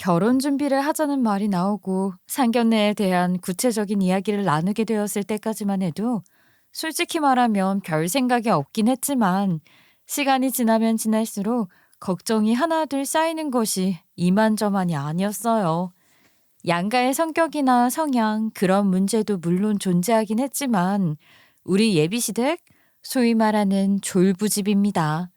결혼 준비를 하자는 말이 나오고 상견례에 대한 구체적인 이야기를 나누게 되었을 때까지만 해도 솔직히 말하면 별 생각이 없긴 했지만 시간이 지나면 지날수록 걱정이 하나둘 쌓이는 것이 이만저만이 아니었어요. 양가의 성격이나 성향, 그런 문제도 물론 존재하긴 했지만 우리 예비시댁, 소위 말하는 졸부집입니다.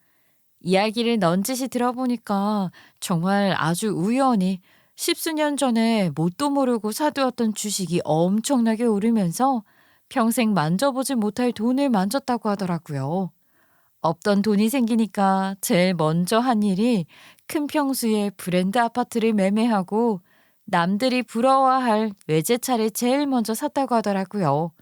이야기를 넌지시 들어보니까 정말 아주 우연히 십수년 전에 뭣도 모르고 사두었던 주식이 엄청나게 오르면서 평생 만져보지 못할 돈을 만졌다고 하더라고요. 없던 돈이 생기니까 제일 먼저 한 일이 큰 평수의 브랜드 아파트를 매매하고 남들이 부러워할 외제차를 제일 먼저 샀다고 하더라고요.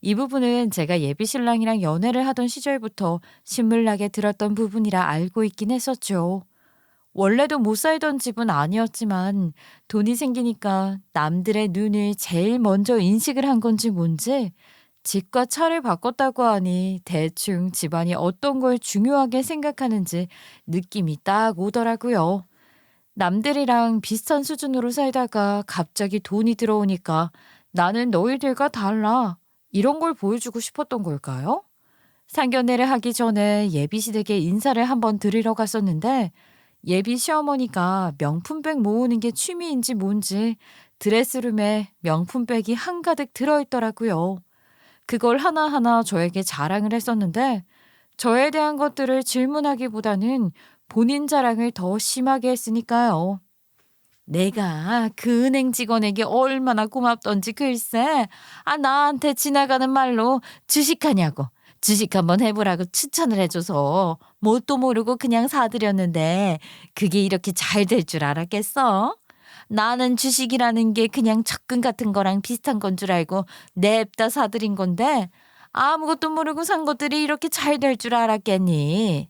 이 부분은 제가 예비신랑이랑 연애를 하던 시절부터 신물나게 들었던 부분이라 알고 있긴 했었죠. 원래도 못 살던 집은 아니었지만 돈이 생기니까 남들의 눈을 제일 먼저 인식을 한 건지 뭔지 집과 차를 바꿨다고 하니 대충 집안이 어떤 걸 중요하게 생각하는지 느낌이 딱 오더라고요. 남들이랑 비슷한 수준으로 살다가 갑자기 돈이 들어오니까 나는 너희들과 달라. 이런 걸 보여주고 싶었던 걸까요? 상견례를 하기 전에 예비시댁에 인사를 한번 드리러 갔었는데 예비 시어머니가 명품백 모으는 게 취미인지 뭔지 드레스룸에 명품백이 한가득 들어있더라고요. 그걸 하나하나 저에게 자랑을 했었는데 저에 대한 것들을 질문하기보다는 본인 자랑을 더 심하게 했으니까요. 내가 그 은행 직원에게 얼마나 고맙던지 글쎄. 나한테 지나가는 말로 주식하냐고. 주식 한번 해보라고 추천을 해줘서 뭣도 모르고 그냥 사드렸는데 그게 이렇게 잘 될 줄 알았겠어? 나는 주식이라는 게 그냥 적금 같은 거랑 비슷한 건 줄 알고 냅다 사들인 건데 아무것도 모르고 산 것들이 이렇게 잘 될 줄 알았겠니?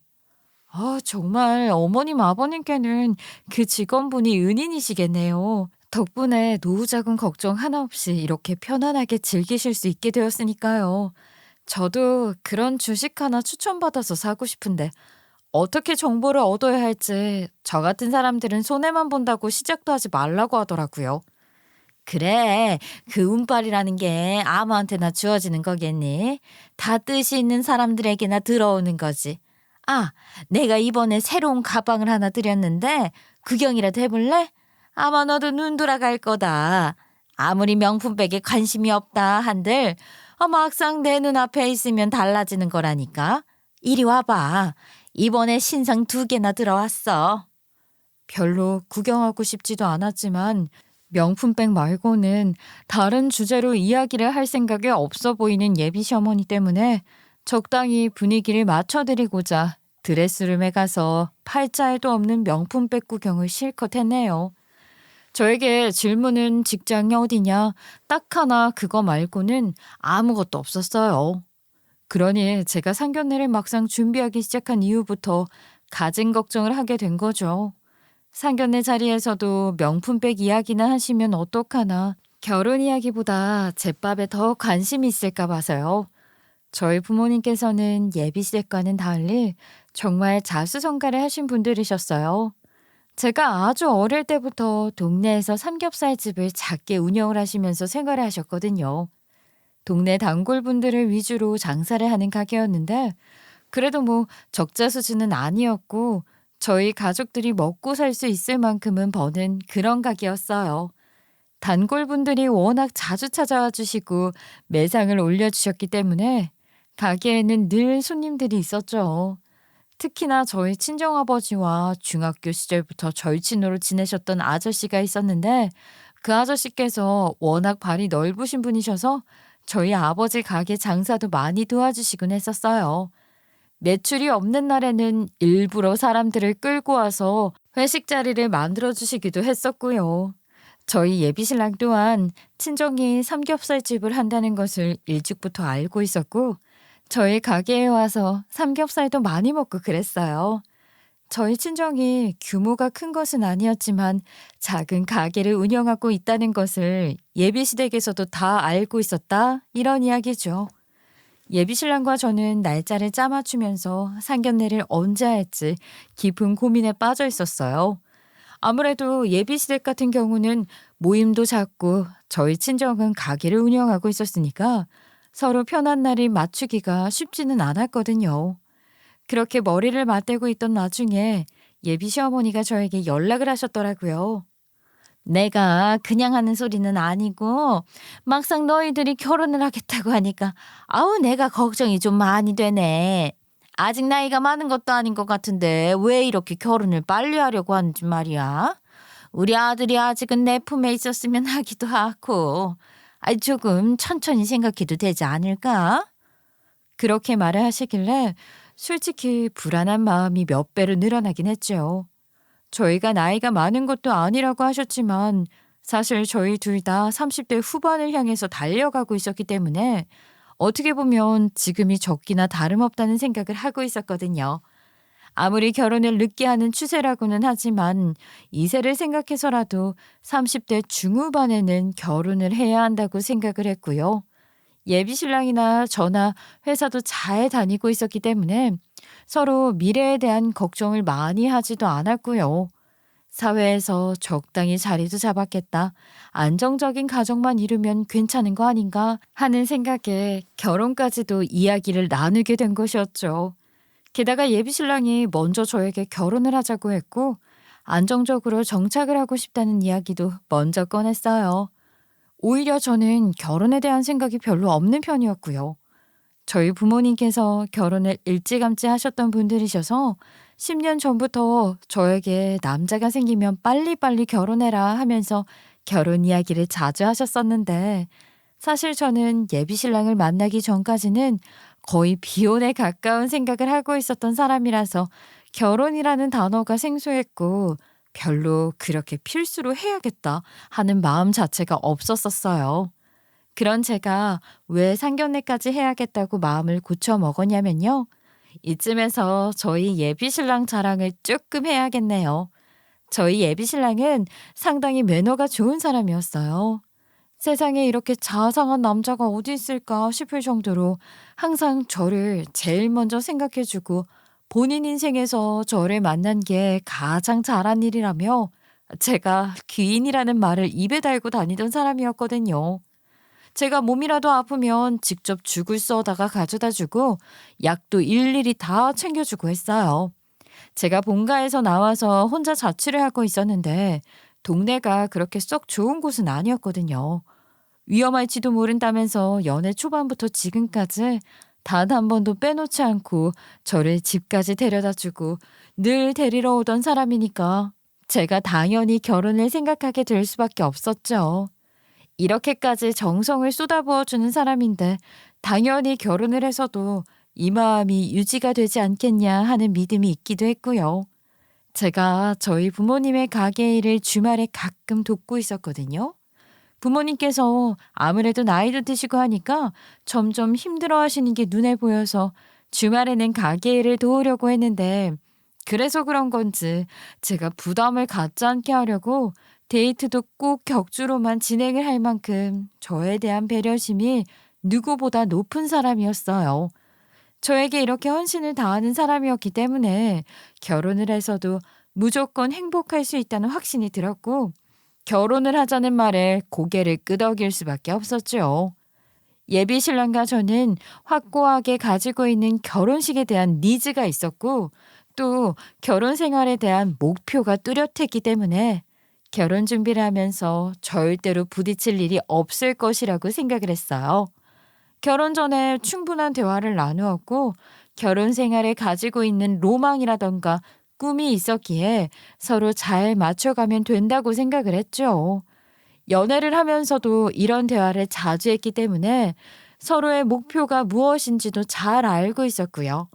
정말 어머님 아버님께는 그 직원분이 은인이시겠네요. 덕분에 노후 자금 걱정 하나 없이 이렇게 편안하게 즐기실 수 있게 되었으니까요. 저도 그런 주식 하나 추천받아서 사고 싶은데 어떻게 정보를 얻어야 할지 저 같은 사람들은 손해만 본다고 시작도 하지 말라고 하더라고요. 그래, 그 운빨이라는 게 아무한테나 주어지는 거겠니? 다 뜻이 있는 사람들에게나 들어오는 거지. 내가 이번에 새로운 가방을 하나 드렸는데 구경이라도 해볼래? 아마 너도 눈 돌아갈 거다. 아무리 명품백에 관심이 없다 한들 막상 내 눈앞에 있으면 달라지는 거라니까. 이리 와봐. 이번에 신상 2개나 들어왔어. 별로 구경하고 싶지도 않았지만 명품백 말고는 다른 주제로 이야기를 할 생각이 없어 보이는 예비 시어머니 때문에 적당히 분위기를 맞춰드리고자 드레스룸에 가서 팔자에도 없는 명품백 구경을 실컷 했네요. 저에게 질문은 직장이 어디냐, 딱 하나 그거 말고는 아무것도 없었어요. 그러니 제가 상견례를 막상 준비하기 시작한 이후부터 가진 걱정을 하게 된 거죠. 상견례 자리에서도 명품백 이야기나 하시면 어떡하나, 결혼 이야기보다 제밥에 더 관심이 있을까 봐서요. 저희 부모님께서는 예비시댁과는 달리 정말 자수성가를 하신 분들이셨어요. 제가 아주 어릴 때부터 동네에서 삼겹살집을 작게 운영을 하시면서 생활을 하셨거든요. 동네 단골분들을 위주로 장사를 하는 가게였는데 그래도 뭐 적자 수준은 아니었고 저희 가족들이 먹고 살 수 있을 만큼은 버는 그런 가게였어요. 단골분들이 워낙 자주 찾아와 주시고 매상을 올려주셨기 때문에 가게에는 늘 손님들이 있었죠. 특히나 저희 친정아버지와 중학교 시절부터 절친으로 지내셨던 아저씨가 있었는데 그 아저씨께서 워낙 발이 넓으신 분이셔서 저희 아버지 가게 장사도 많이 도와주시곤 했었어요. 매출이 없는 날에는 일부러 사람들을 끌고 와서 회식 자리를 만들어 주시기도 했었고요. 저희 예비신랑 또한 친정이 삼겹살집을 한다는 것을 일찍부터 알고 있었고 저희 가게에 와서 삼겹살도 많이 먹고 그랬어요. 저희 친정이 규모가 큰 것은 아니었지만 작은 가게를 운영하고 있다는 것을 예비시댁에서도 다 알고 있었다, 이런 이야기죠. 예비신랑과 저는 날짜를 짜맞추면서 상견례를 언제 할지 깊은 고민에 빠져 있었어요. 아무래도 예비시댁 같은 경우는 모임도 작고 저희 친정은 가게를 운영하고 있었으니까 서로 편한 날이 맞추기가 쉽지는 않았거든요. 그렇게 머리를 맞대고 있던 와중에 예비 시어머니가 저에게 연락을 하셨더라고요. 내가 그냥 하는 소리는 아니고 막상 너희들이 결혼을 하겠다고 하니까 아우 내가 걱정이 좀 많이 되네. 아직 나이가 많은 것도 아닌 것 같은데 왜 이렇게 결혼을 빨리 하려고 하는지 말이야. 우리 아들이 아직은 내 품에 있었으면 하기도 하고 조금 천천히 생각해도 되지 않을까? 그렇게 말을 하시길래 솔직히 불안한 마음이 몇 배로 늘어나긴 했죠. 저희가 나이가 많은 것도 아니라고 하셨지만 사실 저희 둘 다 30대 후반을 향해서 달려가고 있었기 때문에 어떻게 보면 지금이 적기나 다름없다는 생각을 하고 있었거든요. 아무리 결혼을 늦게 하는 추세라고는 하지만 이세를 생각해서라도 30대 중후반에는 결혼을 해야 한다고 생각을 했고요. 예비 신랑이나 저나 회사도 잘 다니고 있었기 때문에 서로 미래에 대한 걱정을 많이 하지도 않았고요. 사회에서 적당히 자리도 잡았겠다. 안정적인 가정만 이루면 괜찮은 거 아닌가 하는 생각에 결혼까지도 이야기를 나누게 된 것이었죠. 게다가 예비 신랑이 먼저 저에게 결혼을 하자고 했고 안정적으로 정착을 하고 싶다는 이야기도 먼저 꺼냈어요. 오히려 저는 결혼에 대한 생각이 별로 없는 편이었고요. 저희 부모님께서 결혼을 일찌감치 하셨던 분들이셔서 10년 전부터 저에게 남자가 생기면 빨리빨리 결혼해라 하면서 결혼 이야기를 자주 하셨었는데 사실 저는 예비 신랑을 만나기 전까지는 거의 비혼에 가까운 생각을 하고 있었던 사람이라서 결혼이라는 단어가 생소했고 별로 그렇게 필수로 해야겠다 하는 마음 자체가 없었었어요. 그런 제가 왜 상견례까지 해야겠다고 마음을 고쳐 먹었냐면요. 이쯤에서 저희 예비 신랑 자랑을 조금 해야겠네요. 저희 예비 신랑은 상당히 매너가 좋은 사람이었어요. 세상에 이렇게 자상한 남자가 어디 있을까 싶을 정도로 항상 저를 제일 먼저 생각해주고 본인 인생에서 저를 만난 게 가장 잘한 일이라며 제가 귀인이라는 말을 입에 달고 다니던 사람이었거든요. 제가 몸이라도 아프면 직접 죽을 써다가 가져다 주고 약도 일일이 다 챙겨주고 했어요. 제가 본가에서 나와서 혼자 자취를 하고 있었는데 동네가 그렇게 썩 좋은 곳은 아니었거든요. 위험할지도 모른다면서 연애 초반부터 지금까지 단 한 번도 빼놓지 않고 저를 집까지 데려다 주고 늘 데리러 오던 사람이니까 제가 당연히 결혼을 생각하게 될 수밖에 없었죠. 이렇게까지 정성을 쏟아부어 주는 사람인데 당연히 결혼을 해서도 이 마음이 유지가 되지 않겠냐 하는 믿음이 있기도 했고요. 제가 저희 부모님의 가게 일을 주말에 가끔 돕고 있었거든요. 부모님께서 아무래도 나이도 드시고 하니까 점점 힘들어 하시는 게 눈에 보여서 주말에는 가게 일을 도우려고 했는데 그래서 그런 건지 제가 부담을 갖지 않게 하려고 데이트도 꼭 격주로만 진행을 할 만큼 저에 대한 배려심이 누구보다 높은 사람이었어요. 저에게 이렇게 헌신을 다하는 사람이었기 때문에 결혼을 해서도 무조건 행복할 수 있다는 확신이 들었고 결혼을 하자는 말에 고개를 끄덕일 수밖에 없었죠. 예비 신랑과 저는 확고하게 가지고 있는 결혼식에 대한 니즈가 있었고 또 결혼 생활에 대한 목표가 뚜렷했기 때문에 결혼 준비를 하면서 절대로 부딪힐 일이 없을 것이라고 생각을 했어요. 결혼 전에 충분한 대화를 나누었고 결혼 생활에 가지고 있는 로망이라던가 꿈이 있었기에 서로 잘 맞춰가면 된다고 생각을 했죠. 연애를 하면서도 이런 대화를 자주 했기 때문에 서로의 목표가 무엇인지도 잘 알고 있었고요.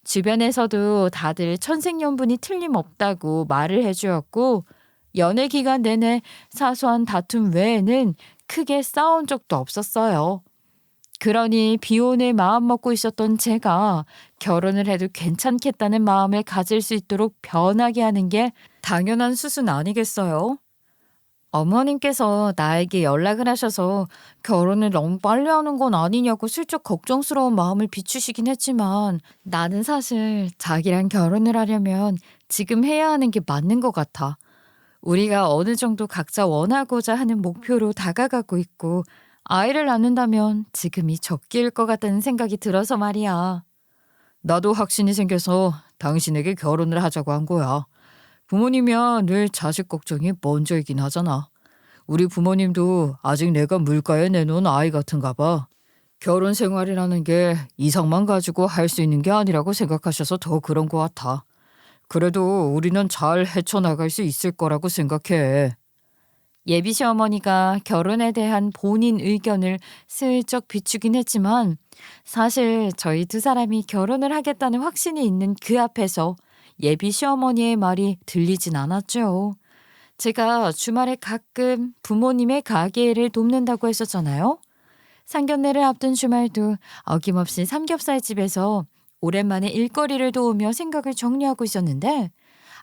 주변에서도 다들 천생연분이 틀림없다고 말을 해주었고 연애 기간 내내 사소한 다툼 외에는 크게 싸운 적도 없었어요. 그러니 비혼을 마음먹고 있었던 제가 결혼을 해도 괜찮겠다는 마음을 가질 수 있도록 변하게 하는 게 당연한 수순 아니겠어요? 어머님께서 나에게 연락을 하셔서 결혼을 너무 빨리 하는 건 아니냐고 슬쩍 걱정스러운 마음을 비추시긴 했지만 나는 사실 자기랑 결혼을 하려면 지금 해야 하는 게 맞는 것 같아. 우리가 어느 정도 각자 원하고자 하는 목표로 다가가고 있고 아이를 낳는다면 지금이 적기일 것 같다는 생각이 들어서 말이야. 나도 확신이 생겨서 당신에게 결혼을 하자고 한 거야. 부모님이야 늘 자식 걱정이 먼저이긴 하잖아. 우리 부모님도 아직 내가 물가에 내놓은 아이 같은가 봐. 결혼 생활이라는 게 이상만 가지고 할 수 있는 게 아니라고 생각하셔서 더 그런 것 같아. 그래도 우리는 잘 헤쳐나갈 수 있을 거라고 생각해. 예비 시어머니가 결혼에 대한 본인 의견을 슬쩍 비추긴 했지만 사실 저희 두 사람이 결혼을 하겠다는 확신이 있는 그 앞에서 예비 시어머니의 말이 들리진 않았죠. 제가 주말에 가끔 부모님의 가게를 돕는다고 했었잖아요. 상견례를 앞둔 주말도 어김없이 삼겹살집에서 오랜만에 일거리를 도우며 생각을 정리하고 있었는데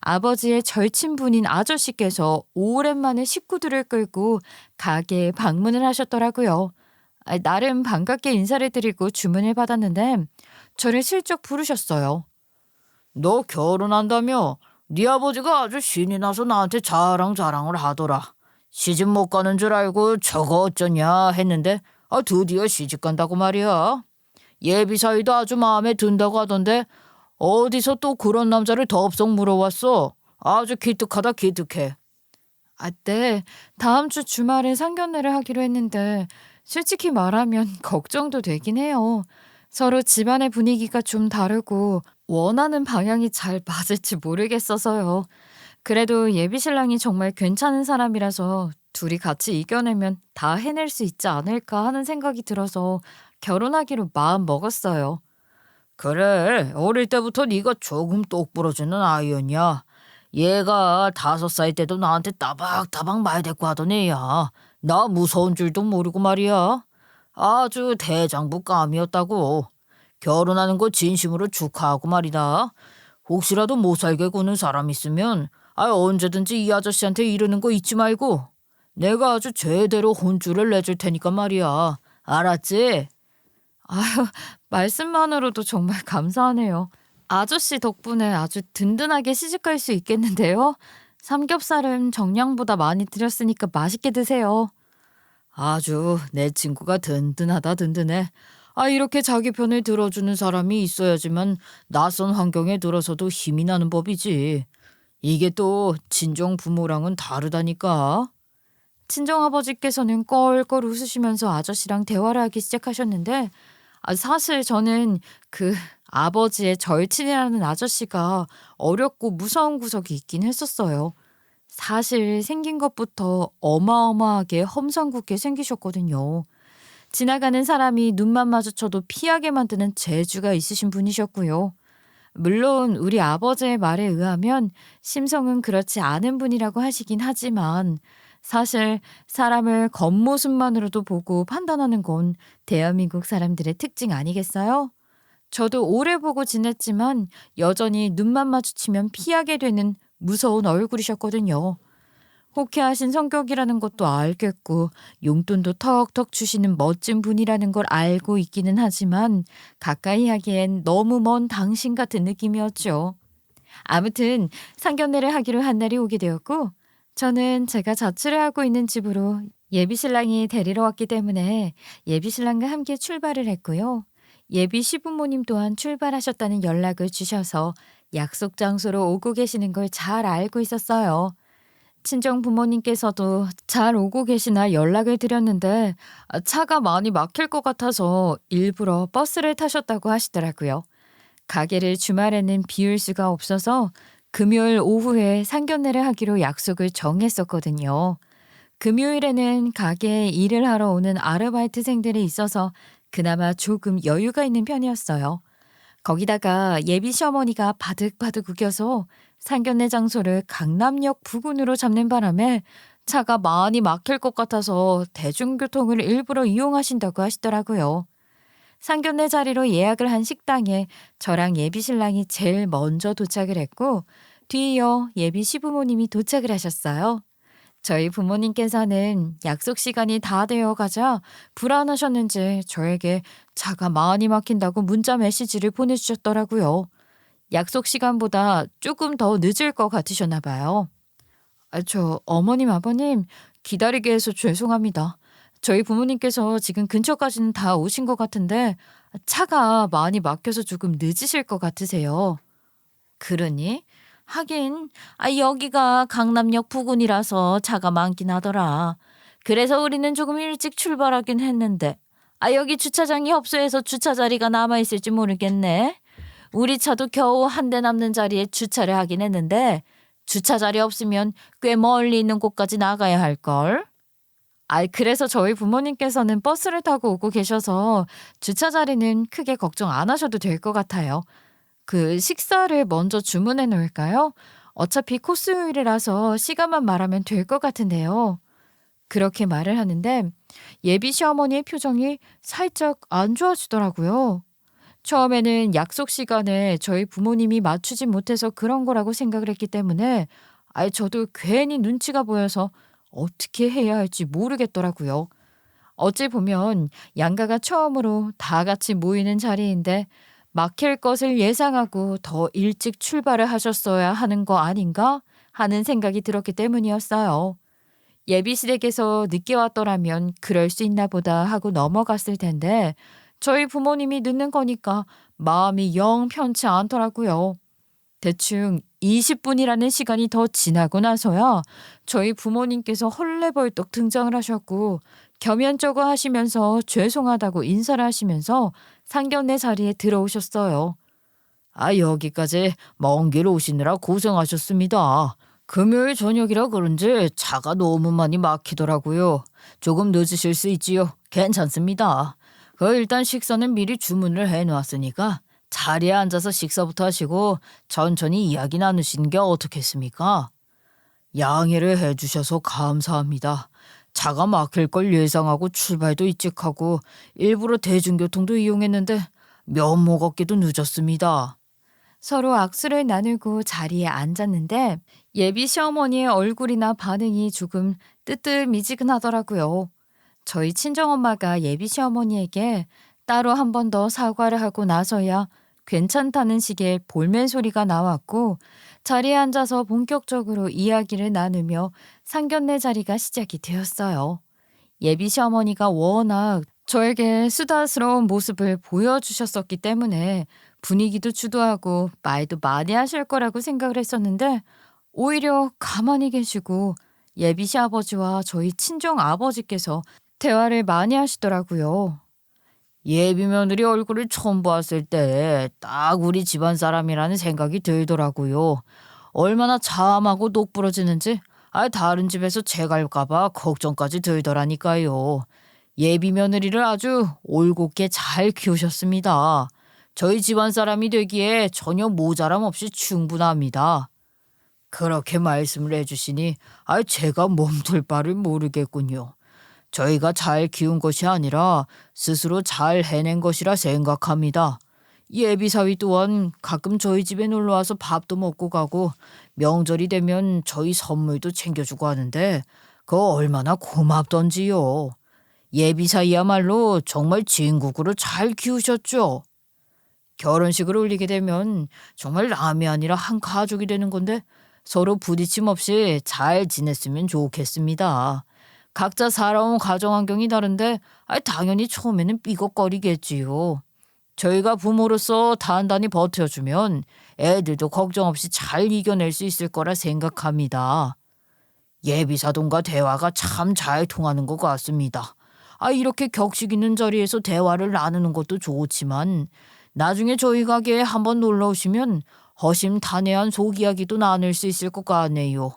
아버지의 절친분인 아저씨께서 오랜만에 식구들을 끌고 가게에 방문을 하셨더라고요. 나름 반갑게 인사를 드리고 주문을 받았는데 저를 슬쩍 부르셨어요. 너 결혼한다며? 네 아버지가 아주 신이 나서 나한테 자랑을 하더라. 시집 못 가는 줄 알고 저거 어쩌냐 했는데 드디어 시집 간다고 말이야. 예비 사이도 아주 마음에 든다고 하던데 어디서 또 그런 남자를 덥석 물어왔어. 아주 기특하다 기특해. 네. 다음 주 주말에 상견례를 하기로 했는데 솔직히 말하면 걱정도 되긴 해요. 서로 집안의 분위기가 좀 다르고 원하는 방향이 잘 맞을지 모르겠어서요. 그래도 예비 신랑이 정말 괜찮은 사람이라서 둘이 같이 이겨내면 다 해낼 수 있지 않을까 하는 생각이 들어서 결혼하기로 마음 먹었어요. 그래, 어릴 때부터 네가 조금 똑부러지는 아이였냐. 얘가 5살 때도 나한테 따박따박 말 대꾸 하던 애야. 나 무서운 줄도 모르고 말이야. 아주 대장부감이었다고. 결혼하는 거 진심으로 축하하고 말이다. 혹시라도 못 살게 구는 사람 있으면 언제든지 이 아저씨한테 이르는 거 잊지 말고. 내가 아주 제대로 혼쭐을 내줄 테니까 말이야. 알았지? 아유, 말씀만으로도 정말 감사하네요. 아저씨 덕분에 아주 든든하게 시집갈 수 있겠는데요. 삼겹살은 정량보다 많이 드렸으니까 맛있게 드세요. 아주 내 친구가 든든하다 든든해. 이렇게 자기 편을 들어주는 사람이 있어야지만 낯선 환경에 들어서도 힘이 나는 법이지. 이게 또 친정 부모랑은 다르다니까. 친정아버지께서는 껄껄 웃으시면서 아저씨랑 대화를 하기 시작하셨는데 사실 저는 그 아버지의 절친이라는 아저씨가 어렵고 무서운 구석이 있긴 했었어요. 사실 생긴 것부터 어마어마하게 험상궂게 생기셨거든요. 지나가는 사람이 눈만 마주쳐도 피하게 만드는 재주가 있으신 분이셨고요. 물론 우리 아버지의 말에 의하면 심성은 그렇지 않은 분이라고 하시긴 하지만 사실 사람을 겉모습만으로도 보고 판단하는 건 대한민국 사람들의 특징 아니겠어요? 저도 오래 보고 지냈지만 여전히 눈만 마주치면 피하게 되는 무서운 얼굴이셨거든요. 호쾌하신 성격이라는 것도 알겠고 용돈도 턱턱 주시는 멋진 분이라는 걸 알고 있기는 하지만 가까이 하기엔 너무 먼 당신 같은 느낌이었죠. 아무튼 상견례를 하기로 한 날이 오게 되었고 저는 제가 자취를 하고 있는 집으로 예비 신랑이 데리러 왔기 때문에 예비 신랑과 함께 출발을 했고요. 예비 시부모님 또한 출발하셨다는 연락을 주셔서 약속 장소로 오고 계시는 걸 잘 알고 있었어요. 친정 부모님께서도 잘 오고 계시나 연락을 드렸는데 차가 많이 막힐 것 같아서 일부러 버스를 타셨다고 하시더라고요. 가게를 주말에는 비울 수가 없어서 금요일 오후에 상견례를 하기로 약속을 정했었거든요. 금요일에는 가게에 일을 하러 오는 아르바이트생들이 있어서 그나마 조금 여유가 있는 편이었어요. 거기다가 예비 시어머니가 바득바득 우겨서 상견례 장소를 강남역 부근으로 잡는 바람에 차가 많이 막힐 것 같아서 대중교통을 일부러 이용하신다고 하시더라고요. 상견례 자리로 예약을 한 식당에 저랑 예비 신랑이 제일 먼저 도착을 했고 뒤이어 예비 시부모님이 도착을 하셨어요. 저희 부모님께서는 약속 시간이 다 되어 가자 불안하셨는지 저에게 차가 많이 막힌다고 문자 메시지를 보내주셨더라고요. 약속 시간보다 조금 더 늦을 것 같으셨나 봐요. 저 어머님, 아버님 기다리게 해서 죄송합니다. 저희 부모님께서 지금 근처까지는 다 오신 것 같은데 차가 많이 막혀서 조금 늦으실 것 같으세요. 그러니? 하긴, 여기가 강남역 부근이라서 차가 많긴 하더라. 그래서 우리는 조금 일찍 출발하긴 했는데, 여기 주차장이 협소해서 주차 자리가 남아있을지 모르겠네. 우리 차도 겨우 한 대 남는 자리에 주차를 하긴 했는데, 주차 자리 없으면 꽤 멀리 있는 곳까지 나가야 할걸? 그래서 저희 부모님께서는 버스를 타고 오고 계셔서 주차 자리는 크게 걱정 안 하셔도 될 것 같아요. 식사를 먼저 주문해 놓을까요? 어차피 코스 요일이라서 시간만 말하면 될 것 같은데요. 그렇게 말을 하는데 예비 시어머니의 표정이 살짝 안 좋아지더라고요. 처음에는 약속 시간에 저희 부모님이 맞추지 못해서 그런 거라고 생각을 했기 때문에 저도 괜히 눈치가 보여서 어떻게 해야 할지 모르겠더라고요. 어찌 보면 양가가 처음으로 다 같이 모이는 자리인데 막힐 것을 예상하고 더 일찍 출발을 하셨어야 하는 거 아닌가 하는 생각이 들었기 때문이었어요. 예비시댁에서 늦게 왔더라면 그럴 수 있나 보다 하고 넘어갔을 텐데 저희 부모님이 늦는 거니까 마음이 영 편치 않더라고요. 대충 20분이라는 시간이 더 지나고 나서야 저희 부모님께서 헐레벌떡 등장을 하셨고 겸연쩍어 하시면서 죄송하다고 인사를 하시면서 상견례 자리에 들어오셨어요. 여기까지 먼 길 오시느라 고생하셨습니다. 금요일 저녁이라 그런지 차가 너무 많이 막히더라고요. 조금 늦으실 수 있지요. 괜찮습니다. 일단 식사는 미리 주문을 해놓았으니까 자리에 앉아서 식사부터 하시고 천천히 이야기 나누시는 게 어떻겠습니까? 양해를 해주셔서 감사합니다. 차가 막힐 걸 예상하고 출발도 일찍 하고 일부러 대중교통도 이용했는데 면목 없게도 늦었습니다. 서로 악수를 나누고 자리에 앉았는데 예비 시어머니의 얼굴이나 반응이 조금 뜨뜻미지근하더라고요. 저희 친정엄마가 예비 시어머니에게 따로 한 번 더 사과를 하고 나서야 괜찮다는 식의 볼멘 소리가 나왔고 자리에 앉아서 본격적으로 이야기를 나누며 상견례 자리가 시작이 되었어요. 예비 시어머니가 워낙 저에게 수다스러운 모습을 보여주셨었기 때문에 분위기도 주도하고 말도 많이 하실 거라고 생각을 했었는데 오히려 가만히 계시고 예비 시아버지와 저희 친정 아버지께서 대화를 많이 하시더라고요. 예비 며느리 얼굴을 처음 보았을 때 딱 우리 집안 사람이라는 생각이 들더라고요. 얼마나 참하고 똑부러지는지 다른 집에서 재갈까 봐 걱정까지 들더라니까요. 예비 며느리를 아주 올곧게 잘 키우셨습니다. 저희 집안 사람이 되기에 전혀 모자람 없이 충분합니다. 그렇게 말씀을 해주시니 제가 몸둘 바를 모르겠군요. 저희가 잘 키운 것이 아니라 스스로 잘 해낸 것이라 생각합니다. 예비사위 또한 가끔 저희 집에 놀러와서 밥도 먹고 가고 명절이 되면 저희 선물도 챙겨주고 하는데 그거 얼마나 고맙던지요. 예비사위야말로 정말 진국으로 잘 키우셨죠. 결혼식을 올리게 되면 정말 남이 아니라 한 가족이 되는 건데 서로 부딪힘 없이 잘 지냈으면 좋겠습니다. 각자 살아온 가정 환경이 다른데 당연히 처음에는 삐걱거리겠지요. 저희가 부모로서 단단히 버텨주면 애들도 걱정 없이 잘 이겨낼 수 있을 거라 생각합니다. 예비사돈과 대화가 참 잘 통하는 것 같습니다. 이렇게 격식 있는 자리에서 대화를 나누는 것도 좋지만 나중에 저희 가게에 한번 놀러 오시면 허심탄회한 속 이야기도 나눌 수 있을 것 같네요.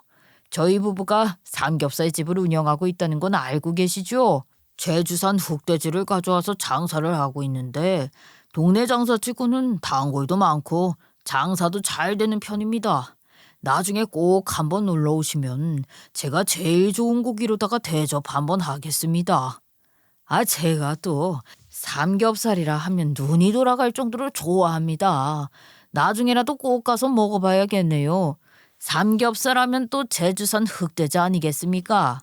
저희 부부가 삼겹살 집을 운영하고 있다는 건 알고 계시죠? 제주산 흑돼지를 가져와서 장사를 하고 있는데 동네 장사치고는 단골도 많고 장사도 잘 되는 편입니다. 나중에 꼭 한번 놀러 오시면 제가 제일 좋은 고기로다가 대접 한번 하겠습니다. 제가 또 삼겹살이라 하면 눈이 돌아갈 정도로 좋아합니다. 나중에라도 꼭 가서 먹어봐야겠네요. 삼겹살 하면 또 제주산 흑돼지 아니겠습니까?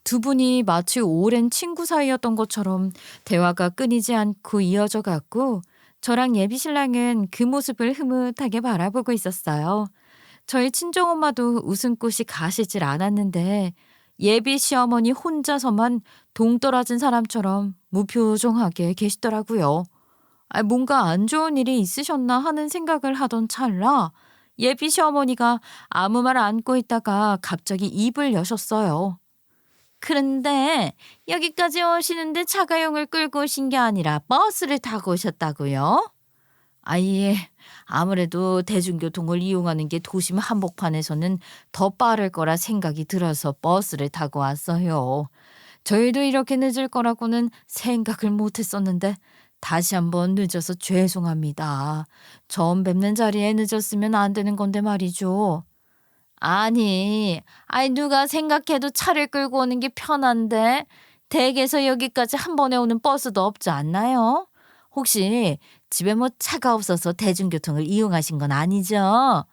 두 분이 마치 오랜 친구 사이였던 것처럼 대화가 끊이지 않고 이어져 갔고 저랑 예비 신랑은 그 모습을 흐뭇하게 바라보고 있었어요. 저희 친정엄마도 웃음꽃이 가시질 않았는데 예비 시어머니 혼자서만 동떨어진 사람처럼 무표정하게 계시더라고요. 뭔가 안 좋은 일이 있으셨나 하는 생각을 하던 찰나 예비 시어머니가 아무 말 안고 있다가 갑자기 입을 여셨어요. 그런데 여기까지 오시는데 자가용을 끌고 오신 게 아니라 버스를 타고 오셨다고요? 아예 아무래도 대중교통을 이용하는 게 도심 한복판에서는 더 빠를 거라 생각이 들어서 버스를 타고 왔어요. 저희도 이렇게 늦을 거라고는 생각을 못 했었는데 다시 한번 늦어서 죄송합니다. 처음 뵙는 자리에 늦었으면 안 되는 건데 말이죠. 아니, 누가 생각해도 차를 끌고 오는 게 편한데 댁에서 여기까지 한 번에 오는 버스도 없지 않나요? 혹시 집에 뭐 차가 없어서 대중교통을 이용하신 건 아니죠?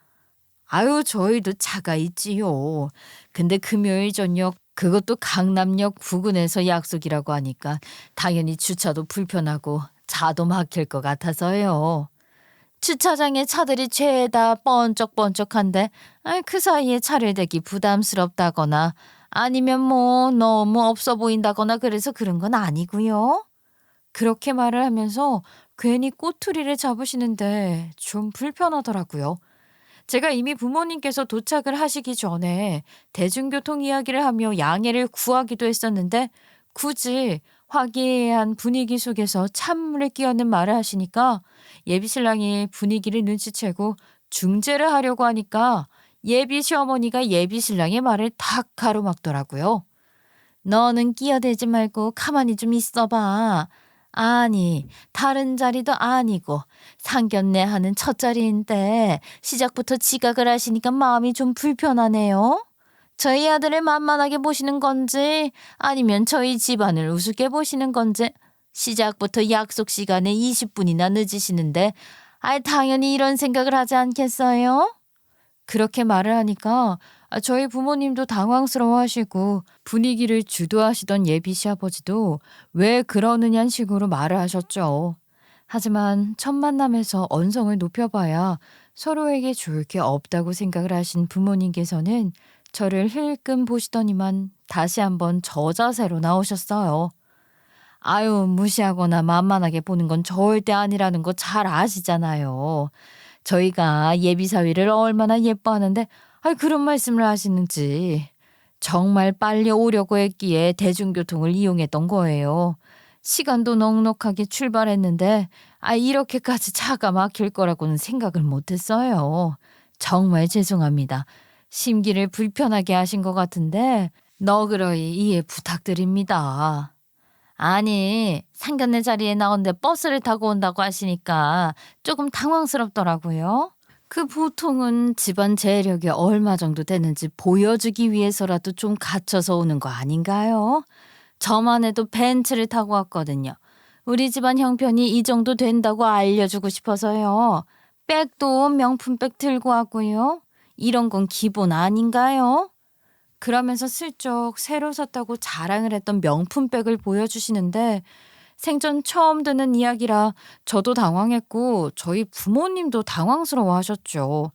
아유, 저희도 차가 있지요. 근데 금요일 저녁 그것도 강남역 부근에서 약속이라고 하니까 당연히 주차도 불편하고 차도 막힐 것 같아서요. 주차장에 차들이 죄다 번쩍번쩍한데 그 사이에 차를 대기 부담스럽다거나 아니면 뭐 너무 없어 보인다거나 그래서 그런 건 아니고요. 그렇게 말을 하면서 괜히 꼬투리를 잡으시는데 좀 불편하더라고요. 제가 이미 부모님께서 도착을 하시기 전에 대중교통 이야기를 하며 양해를 구하기도 했었는데 굳이 화기애애한 분위기 속에서 찬물을 끼얹는 말을 하시니까 예비 신랑이 분위기를 눈치채고 중재를 하려고 하니까 예비 시어머니가 예비 신랑의 말을 탁 가로막더라고요. 너는 끼어들지 말고 가만히 좀 있어봐. 아니, 다른 자리도 아니고 상견례 하는 첫 자리인데 시작부터 지각을 하시니까 마음이 좀 불편하네요. 저희 아들을 만만하게 보시는 건지 아니면 저희 집안을 우습게 보시는 건지 시작부터 약속 시간에 20분이나 늦으시는데 당연히 이런 생각을 하지 않겠어요? 그렇게 말을 하니까 저희 부모님도 당황스러워하시고 분위기를 주도하시던 예비 시아버지도 왜 그러느냐는 식으로 말을 하셨죠. 하지만 첫 만남에서 언성을 높여봐야 서로에게 좋을 게 없다고 생각을 하신 부모님께서는 저를 힐끔 보시더니만 다시 한번 저자세로 나오셨어요. 아유, 무시하거나 만만하게 보는 건 절대 아니라는 거 잘 아시잖아요. 저희가 예비 사위를 얼마나 예뻐하는데 그런 말씀을 하시는지. 정말 빨리 오려고 했기에 대중교통을 이용했던 거예요. 시간도 넉넉하게 출발했는데 이렇게까지 차가 막힐 거라고는 생각을 못 했어요. 정말 죄송합니다. 심기를 불편하게 하신 것 같은데 너그러이 이해 부탁드립니다. 아니, 상견례 자리에 나오는데 버스를 타고 온다고 하시니까 조금 당황스럽더라고요. 보통은 집안 재력이 얼마 정도 되는지 보여주기 위해서라도 좀 갖춰서 오는 거 아닌가요? 저만 해도 벤츠를 타고 왔거든요. 우리 집안 형편이 이 정도 된다고 알려주고 싶어서요. 백도 명품백 들고 왔고요. 이런 건 기본 아닌가요? 그러면서 슬쩍 새로 샀다고 자랑을 했던 명품백을 보여주시는데 생전 처음 듣는 이야기라 저도 당황했고 저희 부모님도 당황스러워 하셨죠.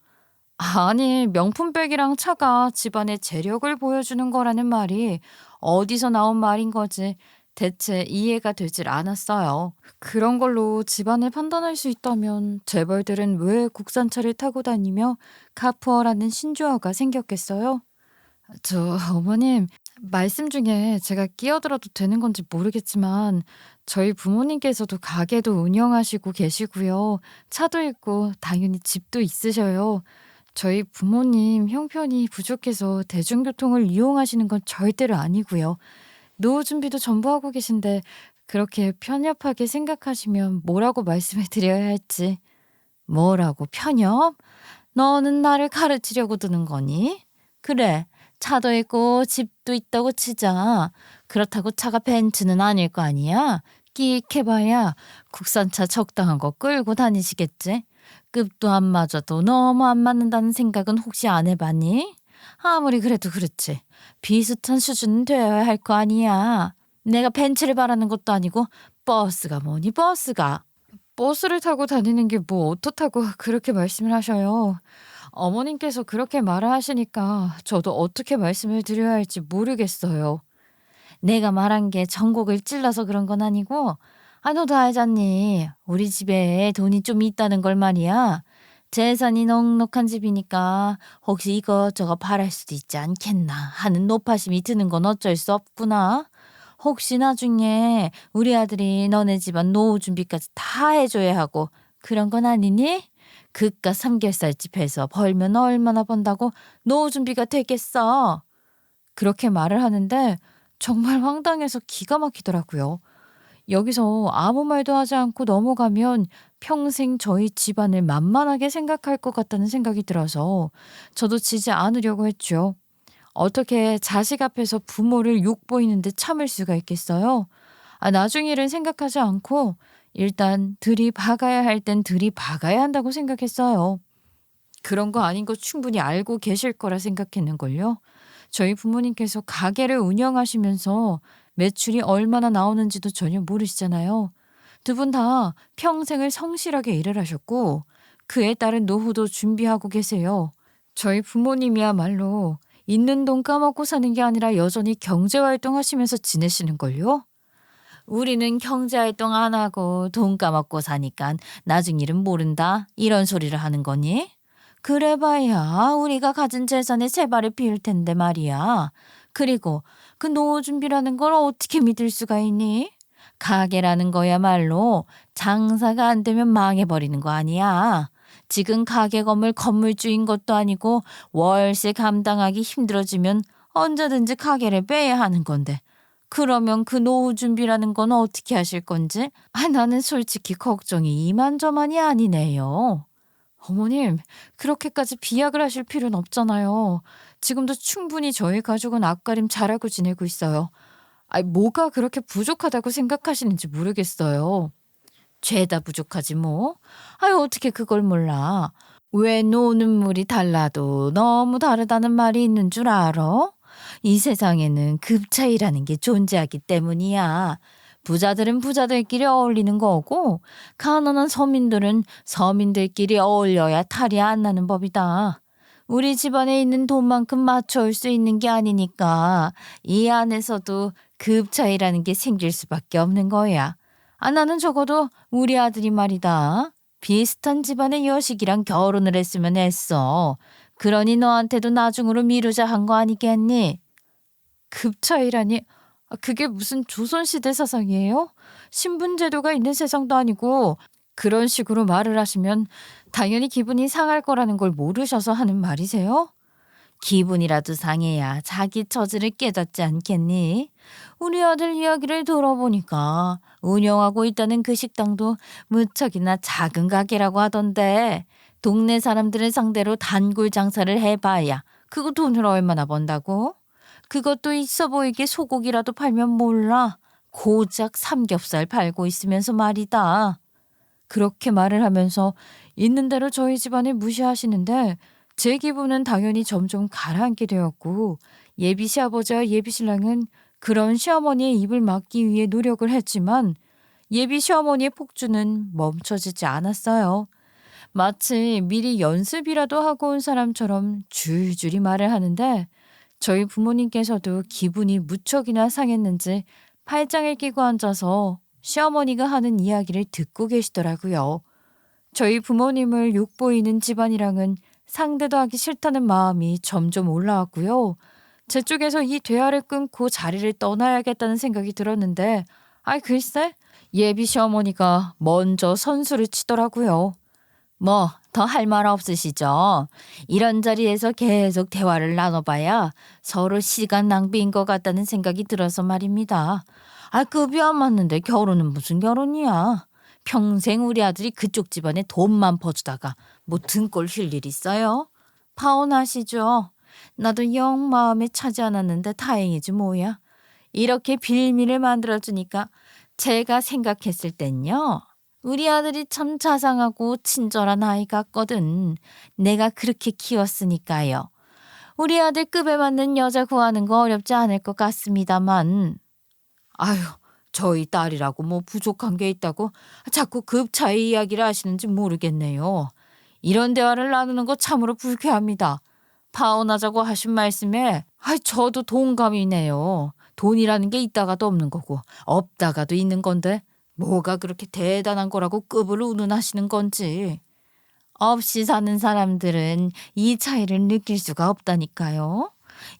아니, 명품백이랑 차가 집안의 재력을 보여주는 거라는 말이 어디서 나온 말인 거지 대체 이해가 되질 않았어요. 그런 걸로 집안을 판단할 수 있다면 재벌들은 왜 국산차를 타고 다니며 카푸어라는 신조어가 생겼겠어요? 어머님, 말씀 중에 제가 끼어들어도 되는 건지 모르겠지만 저희 부모님께서도 가게도 운영하시고 계시고요. 차도 있고 당연히 집도 있으셔요. 저희 부모님 형편이 부족해서 대중교통을 이용하시는 건 절대로 아니고요. 노후 준비도 전부 하고 계신데 그렇게 편협하게 생각하시면 뭐라고 말씀을 드려야 할지. 뭐라고 편협? 너는 나를 가르치려고 드는 거니? 그래. 차도 있고 집도 있다고 치자. 그렇다고 차가 벤츠는 아닐 거 아니야? 끼익 해봐야 국산차 적당한 거 끌고 다니시겠지? 급도 안 맞아도 너무 안 맞는다는 생각은 혹시 안 해봤니? 아무리 그래도 그렇지. 비슷한 수준은 되어야 할 거 아니야. 내가 벤츠를 바라는 것도 아니고 버스가 뭐니 버스가. 버스를 타고 다니는 게 뭐 어떻다고 그렇게 말씀을 하셔요. 어머님께서 그렇게 말을 하시니까 저도 어떻게 말씀을 드려야 할지 모르겠어요. 내가 말한 게 전곡을 찔러서 그런 건 아니고, 너도 알잖니. 우리 집에 돈이 좀 있다는 걸 말이야. 재산이 넉넉한 집이니까 혹시 이것저것 바랄 수도 있지 않겠나 하는 노파심이 드는 건 어쩔 수 없구나. 혹시 나중에 우리 아들이 너네 집안 노후 준비까지 다 해줘야 하고 그런 건 아니니? 그깟 삼겹살집 해서 벌면 얼마나 번다고 노후 준비가 되겠어. 그렇게 말을 하는데 정말 황당해서 기가 막히더라고요. 여기서 아무 말도 하지 않고 넘어가면 평생 저희 집안을 만만하게 생각할 것 같다는 생각이 들어서 저도 지지 않으려고 했죠. 어떻게 자식 앞에서 부모를 욕보이는데 참을 수가 있겠어요? 나중 일은 생각하지 않고 일단 들이박아야 할 땐 들이박아야 한다고 생각했어요. 그런 거 아닌 거 충분히 알고 계실 거라 생각했는걸요. 저희 부모님께서 가게를 운영하시면서 매출이 얼마나 나오는지도 전혀 모르시잖아요. 두 분 다 평생을 성실하게 일을 하셨고 그에 따른 노후도 준비하고 계세요. 저희 부모님이야말로 있는 돈 까먹고 사는 게 아니라 여전히 경제활동 하시면서 지내시는걸요. 우리는 경제활동 안 하고 돈 까먹고 사니까 나중 일은 모른다. 이런 소리를 하는 거니? 그래봐야 우리가 가진 재산의 세 발을 비울 텐데 말이야. 그리고 그 노후 준비라는 걸 어떻게 믿을 수가 있니? 가게라는 거야말로 장사가 안 되면 망해버리는 거 아니야. 지금 가게 건물주인 것도 아니고 월세 감당하기 힘들어지면 언제든지 가게를 빼야 하는 건데. 그러면 그 노후 준비라는 건 어떻게 하실 건지? 나는 솔직히 걱정이 이만저만이 아니네요. 어머님, 그렇게까지 비약을 하실 필요는 없잖아요. 지금도 충분히 저희 가족은 앞가림 잘하고 지내고 있어요. 뭐가 그렇게 부족하다고 생각하시는지 모르겠어요. 죄다 부족하지 뭐. 어떻게 그걸 몰라. 왜 노는 물이 달라도 너무 다르다는 말이 있는 줄 알아? 이 세상에는 급 차이라는 게 존재하기 때문이야. 부자들은 부자들끼리 어울리는 거고 가난한 서민들은 서민들끼리 어울려야 탈이 안 나는 법이다. 우리 집안에 있는 돈만큼 맞춰올 수 있는 게 아니니까 이 안에서도 급 차이라는 게 생길 수밖에 없는 거야. 나는 적어도 우리 아들이 말이다. 비슷한 집안의 여식이랑 결혼을 했으면 했어. 그러니 너한테도 나중으로 미루자 한 거 아니겠니? 급 차이라니? 그게 무슨 조선시대 사상이에요? 신분제도가 있는 세상도 아니고 그런 식으로 말을 하시면 당연히 기분이 상할 거라는 걸 모르셔서 하는 말이세요? 기분이라도 상해야 자기 처지를 깨닫지 않겠니? 우리 아들 이야기를 들어보니까 운영하고 있다는 그 식당도 무척이나 작은 가게라고 하던데 동네 사람들을 상대로 단골 장사를 해봐야 그거 돈을 얼마나 번다고? 그것도 있어 보이게 소고기라도 팔면 몰라. 고작 삼겹살 팔고 있으면서 말이다. 그렇게 말을 하면서 있는 대로 저희 집안을 무시하시는데 제 기분은 당연히 점점 가라앉게 되었고 예비 시아버지와 예비 신랑은 그런 시어머니의 입을 막기 위해 노력을 했지만 예비 시어머니의 폭주는 멈춰지지 않았어요. 마치 미리 연습이라도 하고 온 사람처럼 줄줄이 말을 하는데 저희 부모님께서도 기분이 무척이나 상했는지 팔짱을 끼고 앉아서 시어머니가 하는 이야기를 듣고 계시더라고요. 저희 부모님을 욕보이는 집안이랑은 상대도 하기 싫다는 마음이 점점 올라왔고요. 제 쪽에서 이 대화를 끊고 자리를 떠나야겠다는 생각이 들었는데 글쎄 예비 시어머니가 먼저 선수를 치더라고요. 뭐 더 할 말 없으시죠? 이런 자리에서 계속 대화를 나눠봐야 서로 시간 낭비인 것 같다는 생각이 들어서 말입니다. 급이 안 맞는데 결혼은 무슨 결혼이야. 평생 우리 아들이 그쪽 집안에 돈만 퍼주다가 뭐 등골 휠 일 있어요? 파혼하시죠. 나도 영 마음에 차지 않았는데 다행이지 뭐야. 이렇게 빌미를 만들어주니까 제가 생각했을 땐요. 우리 아들이 참 자상하고 친절한 아이 같거든. 내가 그렇게 키웠으니까요. 우리 아들 급에 맞는 여자 구하는 거 어렵지 않을 것 같습니다만. 아유, 저희 딸이라고 뭐 부족한 게 있다고 자꾸 급 차이 이야기를 하시는지 모르겠네요. 이런 대화를 나누는 거 참으로 불쾌합니다. 파혼하자고 하신 말씀에 저도 동감이네요. 돈이라는 게 있다가도 없는 거고 없다가도 있는 건데 뭐가 그렇게 대단한 거라고 급을 운운하시는 건지. 없이 사는 사람들은 이 차이를 느낄 수가 없다니까요.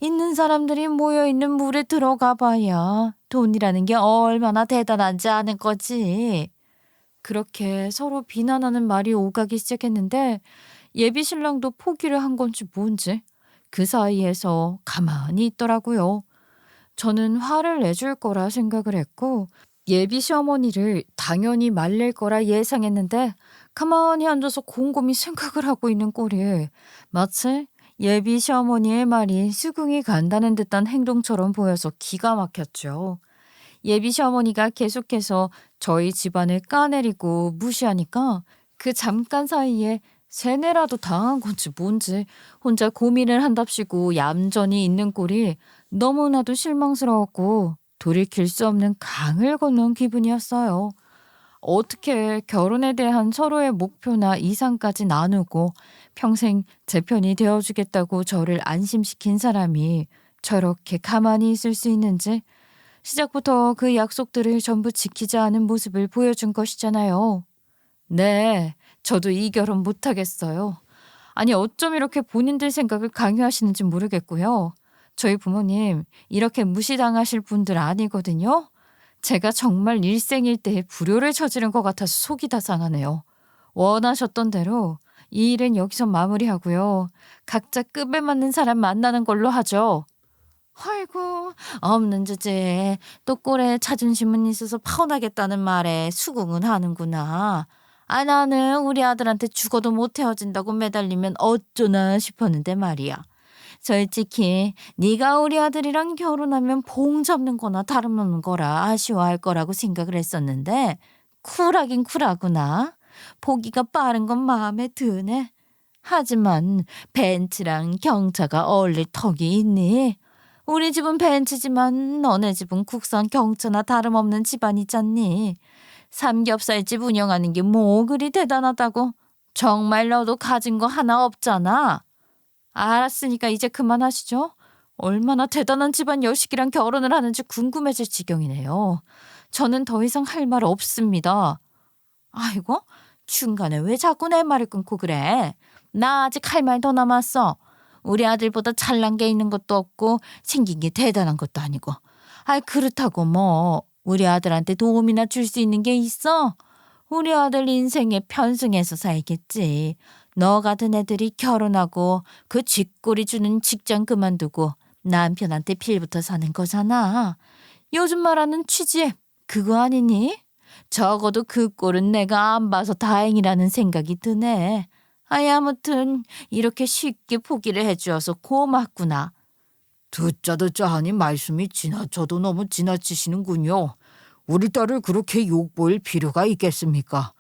있는 사람들이 모여있는 물에 들어가 봐야 돈이라는 게 얼마나 대단한지 아는 거지. 그렇게 서로 비난하는 말이 오가기 시작했는데 예비 신랑도 포기를 한 건지 뭔지 그 사이에서 가만히 있더라고요. 저는 화를 내줄 거라 생각을 했고 예비 시어머니를 당연히 말릴 거라 예상했는데 가만히 앉아서 곰곰이 생각을 하고 있는 꼴이 마치 예비 시어머니의 말이 수긍이 간다는 듯한 행동처럼 보여서 기가 막혔죠. 예비 시어머니가 계속해서 저희 집안을 까내리고 무시하니까 그 잠깐 사이에 세뇌라도 당한 건지 뭔지 혼자 고민을 한답시고 얌전히 있는 꼴이 너무나도 실망스러웠고 돌이킬 수 없는 강을 건넌 기분이었어요. 어떻게 결혼에 대한 서로의 목표나 이상까지 나누고 평생 제 편이 되어주겠다고 저를 안심시킨 사람이 저렇게 가만히 있을 수 있는지 시작부터 그 약속들을 전부 지키지 않은 모습을 보여준 것이잖아요. 네, 저도 이 결혼 못하겠어요. 아니 어쩜 이렇게 본인들 생각을 강요하시는지 모르겠고요. 저희 부모님 이렇게 무시당하실 분들 아니거든요. 제가 정말 일생일대에 불효를 저지른 것 같아서 속이 다 상하네요. 원하셨던 대로 이 일은 여기서 마무리하고요. 각자 급에 맞는 사람 만나는 걸로 하죠. 아이고 없는 주제에 또 꼴에 자존심은 있어서 파혼하겠다는 말에 수긍은 하는구나. 나는 우리 아들한테 죽어도 못 헤어진다고 매달리면 어쩌나 싶었는데 말이야. 솔직히 네가 우리 아들이랑 결혼하면 봉 잡는 거나 다름없는 거라 아쉬워할 거라고 생각을 했었는데 쿨하긴 쿨하구나. 보기가 빠른 건 마음에 드네. 하지만 벤츠랑 경차가 어울릴 턱이 있니? 우리 집은 벤츠지만 너네 집은 국산 경차나 다름없는 집안이잖니. 삼겹살집 운영하는 게 뭐 그리 대단하다고. 정말 너도 가진 거 하나 없잖아. 알았으니까 이제 그만하시죠. 얼마나 대단한 집안 여식이랑 결혼을 하는지 궁금해질 지경이네요. 저는 더 이상 할 말 없습니다. 아이고, 중간에 왜 자꾸 내 말을 끊고 그래? 나 아직 할 말 더 남았어. 우리 아들보다 잘난 게 있는 것도 없고 생긴 게 대단한 것도 아니고. 그렇다고 뭐 우리 아들한테 도움이나 줄 수 있는 게 있어? 우리 아들 인생에 편승해서 살겠지. 너 같은 애들이 결혼하고 그 쥐꼬리 주는 직장 그만두고 남편한테 필부터 사는 거잖아. 요즘 말하는 취직 그거 아니니? 적어도 그 꼴은 내가 안 봐서 다행이라는 생각이 드네. 아무튼 이렇게 쉽게 포기를 해주어서 고맙구나. 듣자 하니 말씀이 지나쳐도 너무 지나치시는군요. 우리 딸을 그렇게 욕보일 필요가 있겠습니까?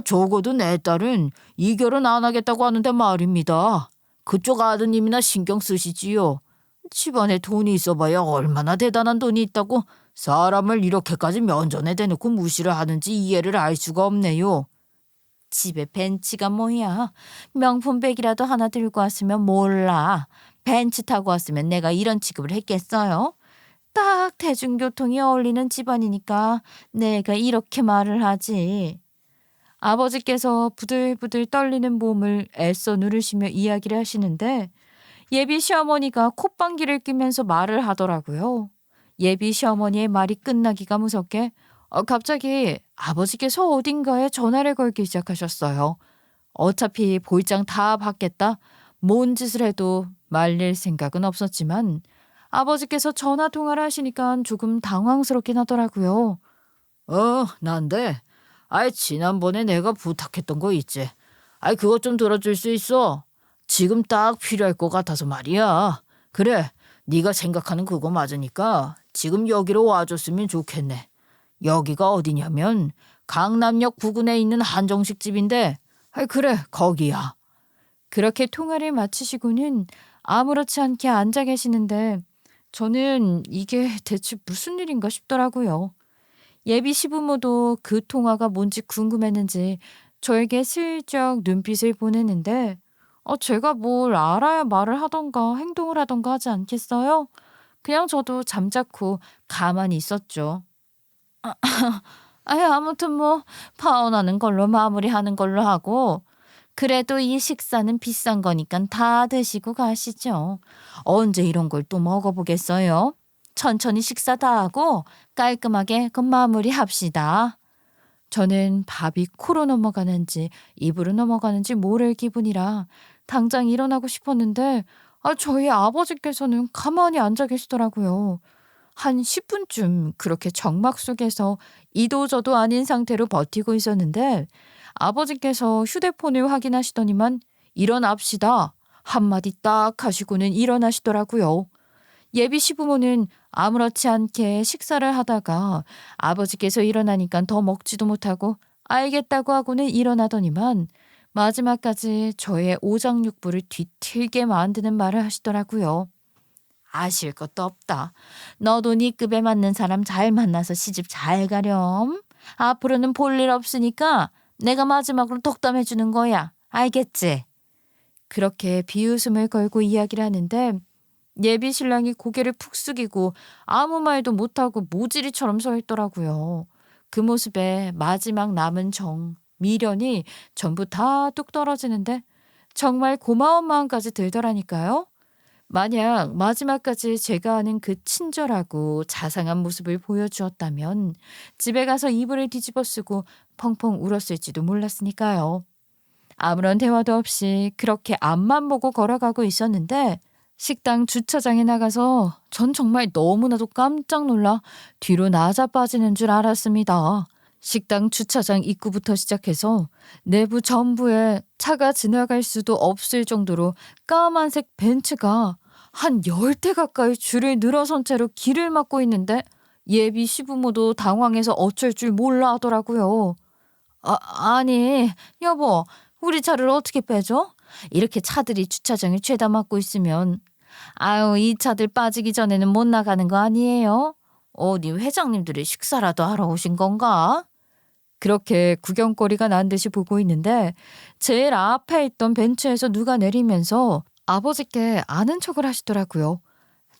적어도 내 딸은 이 결혼 안 하겠다고 하는데 말입니다. 그쪽 아드님이나 신경 쓰시지요. 집안에 돈이 있어봐야 얼마나 대단한 돈이 있다고 사람을 이렇게까지 면전에 대놓고 무시를 하는지 이해를 알 수가 없네요. 집에 벤츠가 뭐야. 명품백이라도 하나 들고 왔으면 몰라. 벤츠 타고 왔으면 내가 이런 취급을 했겠어요? 딱 대중교통이 어울리는 집안이니까 내가 이렇게 말을 하지. 아버지께서 부들부들 떨리는 몸을 애써 누르시며 이야기를 하시는데 예비 시어머니가 콧방귀를 뀌면서 말을 하더라고요. 예비 시어머니의 말이 끝나기가 무섭게 갑자기 아버지께서 어딘가에 전화를 걸기 시작하셨어요. 어차피 볼장 다 받겠다. 뭔 짓을 해도 말릴 생각은 없었지만 아버지께서 전화 통화를 하시니까 조금 당황스럽긴 하더라고요. 난데. 지난번에 내가 부탁했던 거 있지. 그것 좀 들어줄 수 있어. 지금 딱 필요할 것 같아서 말이야. 그래, 네가 생각하는 그거 맞으니까 지금 여기로 와줬으면 좋겠네. 여기가 어디냐면 강남역 부근에 있는 한정식 집인데 그래, 거기야. 그렇게 통화를 마치시고는 아무렇지 않게 앉아 계시는데 저는 이게 대체 무슨 일인가 싶더라고요. 예비 시부모도 그 통화가 뭔지 궁금했는지 저에게 슬쩍 눈빛을 보내는데 제가 뭘 알아야 말을 하던가 행동을 하던가 하지 않겠어요? 그냥 저도 잠자코 가만히 있었죠. 아무튼 뭐 파혼하는 걸로 마무리하는 걸로 하고 그래도 이 식사는 비싼 거니까 다 드시고 가시죠. 언제 이런 걸 또 먹어보겠어요? 천천히 식사 다 하고 깔끔하게 그 마무리합시다. 저는 밥이 코로 넘어가는지 입으로 넘어가는지 모를 기분이라 당장 일어나고 싶었는데 저희 아버지께서는 가만히 앉아 계시더라고요. 한 10분쯤 그렇게 정막 속에서 이도저도 아닌 상태로 버티고 있었는데 아버지께서 휴대폰을 확인하시더니만 일어납시다 한마디 딱 하시고는 일어나시더라고요. 예비 시부모는 아무렇지 않게 식사를 하다가 아버지께서 일어나니까 더 먹지도 못하고 알겠다고 하고는 일어나더니만 마지막까지 저의 오장육부를 뒤틀게 만드는 말을 하시더라고요. 아실 것도 없다. 너도 네 급에 맞는 사람 잘 만나서 시집 잘 가렴. 앞으로는 볼 일 없으니까 내가 마지막으로 덕담해 주는 거야. 알겠지? 그렇게 비웃음을 걸고 이야기를 하는데 예비 신랑이 고개를 푹 숙이고 아무 말도 못하고 모지리처럼 서 있더라고요. 그 모습에 마지막 남은 정, 미련이 전부 다 뚝 떨어지는데 정말 고마운 마음까지 들더라니까요. 만약 마지막까지 제가 아는 그 친절하고 자상한 모습을 보여주었다면 집에 가서 이불을 뒤집어 쓰고 펑펑 울었을지도 몰랐으니까요. 아무런 대화도 없이 그렇게 앞만 보고 걸어가고 있었는데 식당 주차장에 나가서 전 정말 너무나도 깜짝 놀라 뒤로 나자 빠지는 줄 알았습니다. 식당 주차장 입구부터 시작해서 내부 전부에 차가 지나갈 수도 없을 정도로 까만색 벤츠가 한 10대 가까이 줄을 늘어선 채로 길을 막고 있는데 예비 시부모도 당황해서 어쩔 줄 몰라 하더라고요. 아니 여보 우리 차를 어떻게 빼줘? 이렇게 차들이 주차장을 죄다 막고 있으면 아유 이 차들 빠지기 전에는 못 나가는 거 아니에요? 어디 회장님들이 식사라도 하러 오신 건가? 그렇게 구경거리가 난 듯이 보고 있는데 제일 앞에 있던 벤츠에서 누가 내리면서 아버지께 아는 척을 하시더라고요.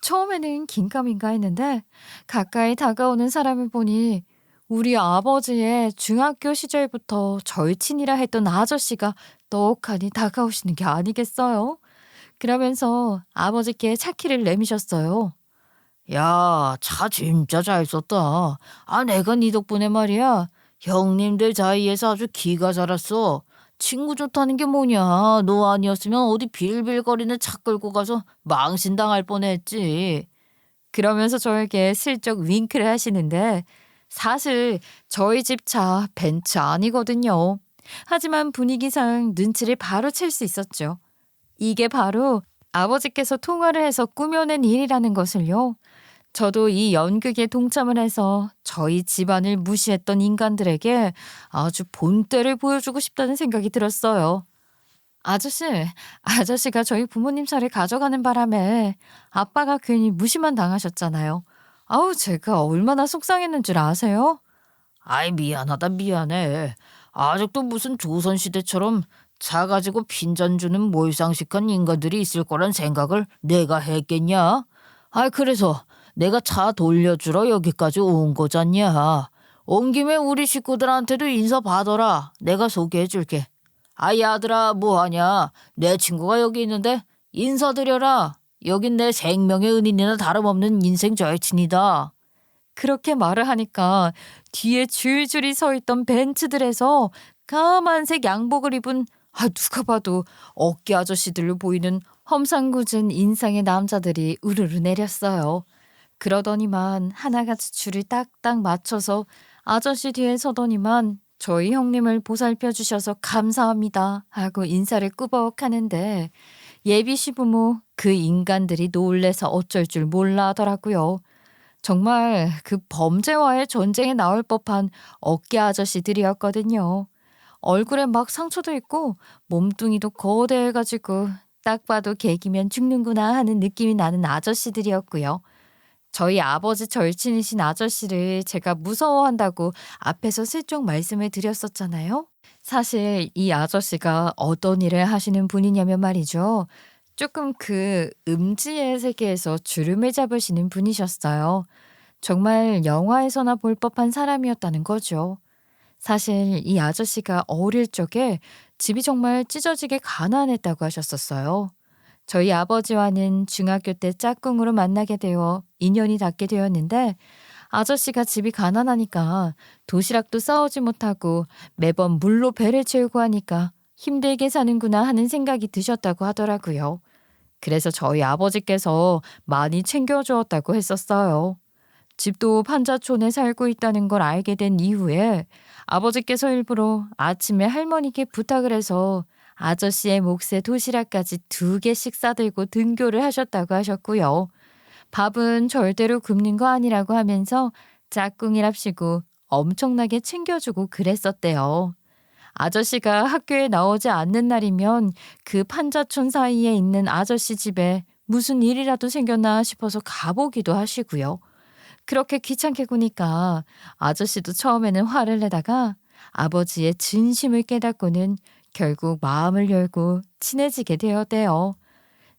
처음에는 긴가민가 했는데 가까이 다가오는 사람을 보니 우리 아버지의 중학교 시절부터 절친이라 했던 아저씨가 떡하니 다가오시는 게 아니겠어요? 그러면서 아버지께 차키를 내미셨어요. 야, 차 진짜 잘 썼다. 내가 네 덕분에 말이야. 형님들 사이에서 아주 기가 자랐어. 친구 좋다는 게 뭐냐. 너 아니었으면 어디 빌빌거리는 차 끌고 가서 망신당할 뻔했지. 그러면서 저에게 슬쩍 윙크를 하시는데 사실 저희 집 차 벤츠 아니거든요. 하지만 분위기상 눈치를 바로 챌 수 있었죠. 이게 바로 아버지께서 통화를 해서 꾸며낸 일이라는 것을요. 저도 이 연극에 동참을 해서 저희 집안을 무시했던 인간들에게 아주 본때를 보여주고 싶다는 생각이 들었어요. 아저씨, 아저씨가 저희 부모님 차를 가져가는 바람에 아빠가 괜히 무시만 당하셨잖아요. 아우, 제가 얼마나 속상했는 줄 아세요? 아이, 미안하다, 미안해. 아직도 무슨 조선시대처럼 차 가지고 핀잔 주는 몰상식한 인간들이 있을 거란 생각을 내가 했겠냐? 그래서 내가 차 돌려주러 여기까지 온 거잖냐. 온 김에 우리 식구들한테도 인사 받아라. 내가 소개해줄게. 야들아 뭐하냐. 내 친구가 여기 있는데 인사드려라. 여긴 내 생명의 은인이나 다름없는 인생 절친이다. 그렇게 말을 하니까 뒤에 줄줄이 서 있던 벤츠들에서 까만색 양복을 입은 누가 봐도 어깨 아저씨들로 보이는 험상궂은 인상의 남자들이 우르르 내렸어요. 그러더니만 하나같이 줄을 딱딱 맞춰서 아저씨 뒤에 서더니만 저희 형님을 보살펴 주셔서 감사합니다 하고 인사를 꾸벅 하는데 예비 시부모 그 인간들이 놀래서 어쩔 줄 몰라 하더라고요. 정말 그 범죄와의 전쟁에 나올 법한 어깨 아저씨들이었거든요. 얼굴에 막 상처도 있고 몸뚱이도 거대해가지고 딱 봐도 개기면 죽는구나 하는 느낌이 나는 아저씨들이었고요. 저희 아버지 절친이신 아저씨를 제가 무서워한다고 앞에서 슬쩍 말씀을 드렸었잖아요. 사실 이 아저씨가 어떤 일을 하시는 분이냐면 말이죠. 조금 그 음지의 세계에서 주름을 잡으시는 분이셨어요. 정말 영화에서나 볼 법한 사람이었다는 거죠. 사실 이 아저씨가 어릴 적에 집이 정말 찢어지게 가난했다고 하셨었어요. 저희 아버지와는 중학교 때 짝꿍으로 만나게 되어 인연이 닿게 되었는데 아저씨가 집이 가난하니까 도시락도 싸오지 못하고 매번 물로 배를 채우고 하니까 힘들게 사는구나 하는 생각이 드셨다고 하더라고요. 그래서 저희 아버지께서 많이 챙겨주었다고 했었어요. 집도 판자촌에 살고 있다는 걸 알게 된 이후에 아버지께서 일부러 아침에 할머니께 부탁을 해서 아저씨의 몫에 도시락까지 2개씩 싸들고 등교를 하셨다고 하셨고요. 밥은 절대로 굶는 거 아니라고 하면서 짝꿍이랍시고 엄청나게 챙겨주고 그랬었대요. 아저씨가 학교에 나오지 않는 날이면 그 판자촌 사이에 있는 아저씨 집에 무슨 일이라도 생겼나 싶어서 가보기도 하시고요. 그렇게 귀찮게 구니까 아저씨도 처음에는 화를 내다가 아버지의 진심을 깨닫고는 결국 마음을 열고 친해지게 되었대요.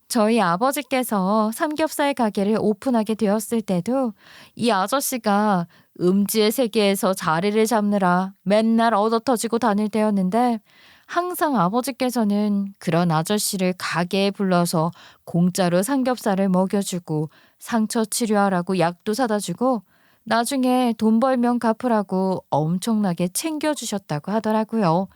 저희 아버지께서 삼겹살 가게를 오픈하게 되었을 때도 이 아저씨가 음지의 세계에서 자리를 잡느라 맨날 얻어터지고 다닐 때였는데 항상 아버지께서는 그런 아저씨를 가게에 불러서 공짜로 삼겹살을 먹여주고 상처 치료하라고 약도 사다 주고 나중에 돈 벌면 갚으라고 엄청나게 챙겨주셨다고 하더라고요.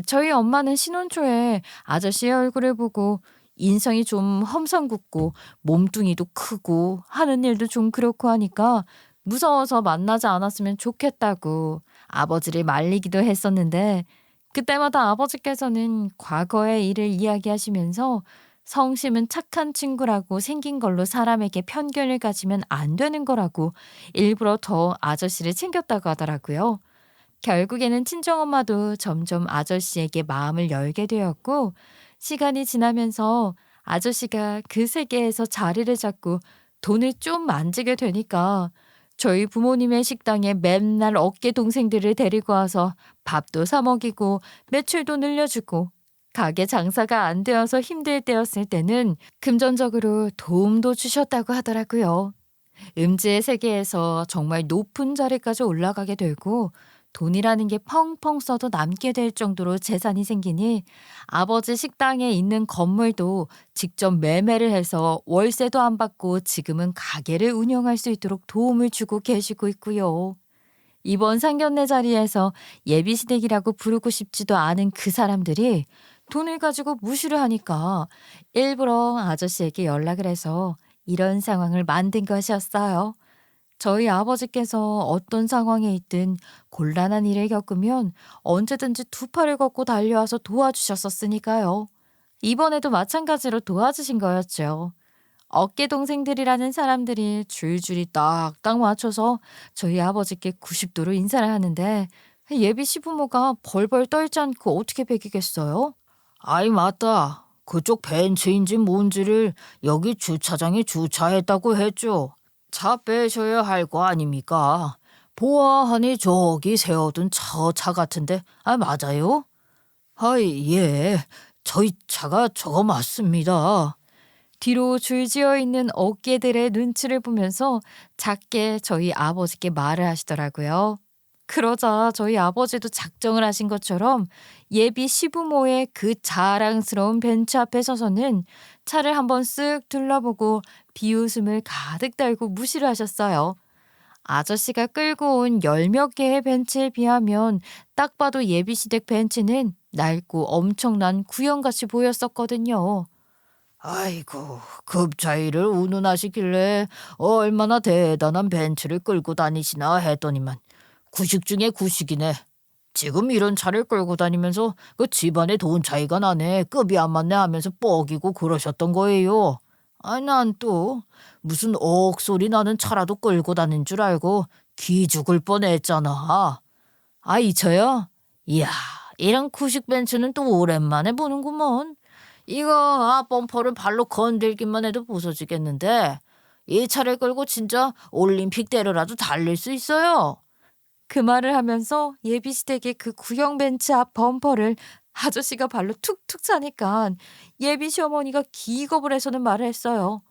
저희 엄마는 신혼 초에 아저씨의 얼굴을 보고 인성이 좀 험상궂고 몸뚱이도 크고 하는 일도 좀 그렇고 하니까 무서워서 만나지 않았으면 좋겠다고 아버지를 말리기도 했었는데 그때마다 아버지께서는 과거의 일을 이야기하시면서 성심은 착한 친구라고 생긴 걸로 사람에게 편견을 가지면 안 되는 거라고 일부러 더 아저씨를 챙겼다고 하더라고요. 결국에는 친정엄마도 점점 아저씨에게 마음을 열게 되었고 시간이 지나면서 아저씨가 그 세계에서 자리를 잡고 돈을 좀 만지게 되니까 저희 부모님의 식당에 맨날 어깨 동생들을 데리고 와서 밥도 사 먹이고 매출도 늘려주고 가게 장사가 안 되어서 힘들 때였을 때는 금전적으로 도움도 주셨다고 하더라고요. 음지의 세계에서 정말 높은 자리까지 올라가게 되고 돈이라는 게 펑펑 써도 남게 될 정도로 재산이 생기니 아버지 식당에 있는 건물도 직접 매매를 해서 월세도 안 받고 지금은 가게를 운영할 수 있도록 도움을 주고 계시고 있고요. 이번 상견례 자리에서 예비시댁이라고 부르고 싶지도 않은 그 사람들이 돈을 가지고 무시를 하니까 일부러 아저씨에게 연락을 해서 이런 상황을 만든 것이었어요. 저희 아버지께서 어떤 상황에 있든 곤란한 일을 겪으면 언제든지 2팔을 걷고 달려와서 도와주셨었으니까요. 이번에도 마찬가지로 도와주신 거였죠. 어깨 동생들이라는 사람들이 줄줄이 딱딱 맞춰서 저희 아버지께 90도로 인사를 하는데 예비 시부모가 벌벌 떨지 않고 어떻게 베기겠어요? 아이 맞다. 그쪽 벤츠인지 뭔지를 여기 주차장에 주차했다고 했죠. 차 빼셔야 할 거 아닙니까? 보아하니 저기 세워둔 저 차 같은데, 아, 맞아요? 아이, 예. 저희 차가 저거 맞습니다. 뒤로 줄지어 있는 어깨들의 눈치를 보면서 작게 저희 아버지께 말을 하시더라고요. 그러자 저희 아버지도 작정을 하신 것처럼 예비 시부모의 그 자랑스러운 벤츠 앞에 서서는 차를 한번 쓱 둘러보고 비웃음을 가득 달고 무시를 하셨어요. 아저씨가 끌고 온 10몇 개의 벤츠에 비하면 딱 봐도 예비시댁 벤츠는 낡고 엄청난 구형같이 보였었거든요. 아이고, 급차이를 운운하시길래 얼마나 대단한 벤츠를 끌고 다니시나 했더니만 구식 중에 구식이네. 지금 이런 차를 끌고 다니면서 그 집안에 돈 차이가 나네. 급이 안 맞네 하면서 뻐기고 그러셨던 거예요. 아니 난 또 무슨 억소리 나는 차라도 끌고 다닌 줄 알고 기죽을 뻔했잖아. 아 이쳐요? 이야 이런 구식 벤츠는 또 오랜만에 보는구먼. 이거 범퍼를 발로 건들기만 해도 부서지겠는데 이 차를 끌고 진짜 올림픽대로라도 달릴 수 있어요. 그 말을 하면서 예비시댁의 그 구형 벤츠 앞 범퍼를 아저씨가 발로 툭툭 차니까 예비 시어머니가 기겁을 해서는 말을 했어요.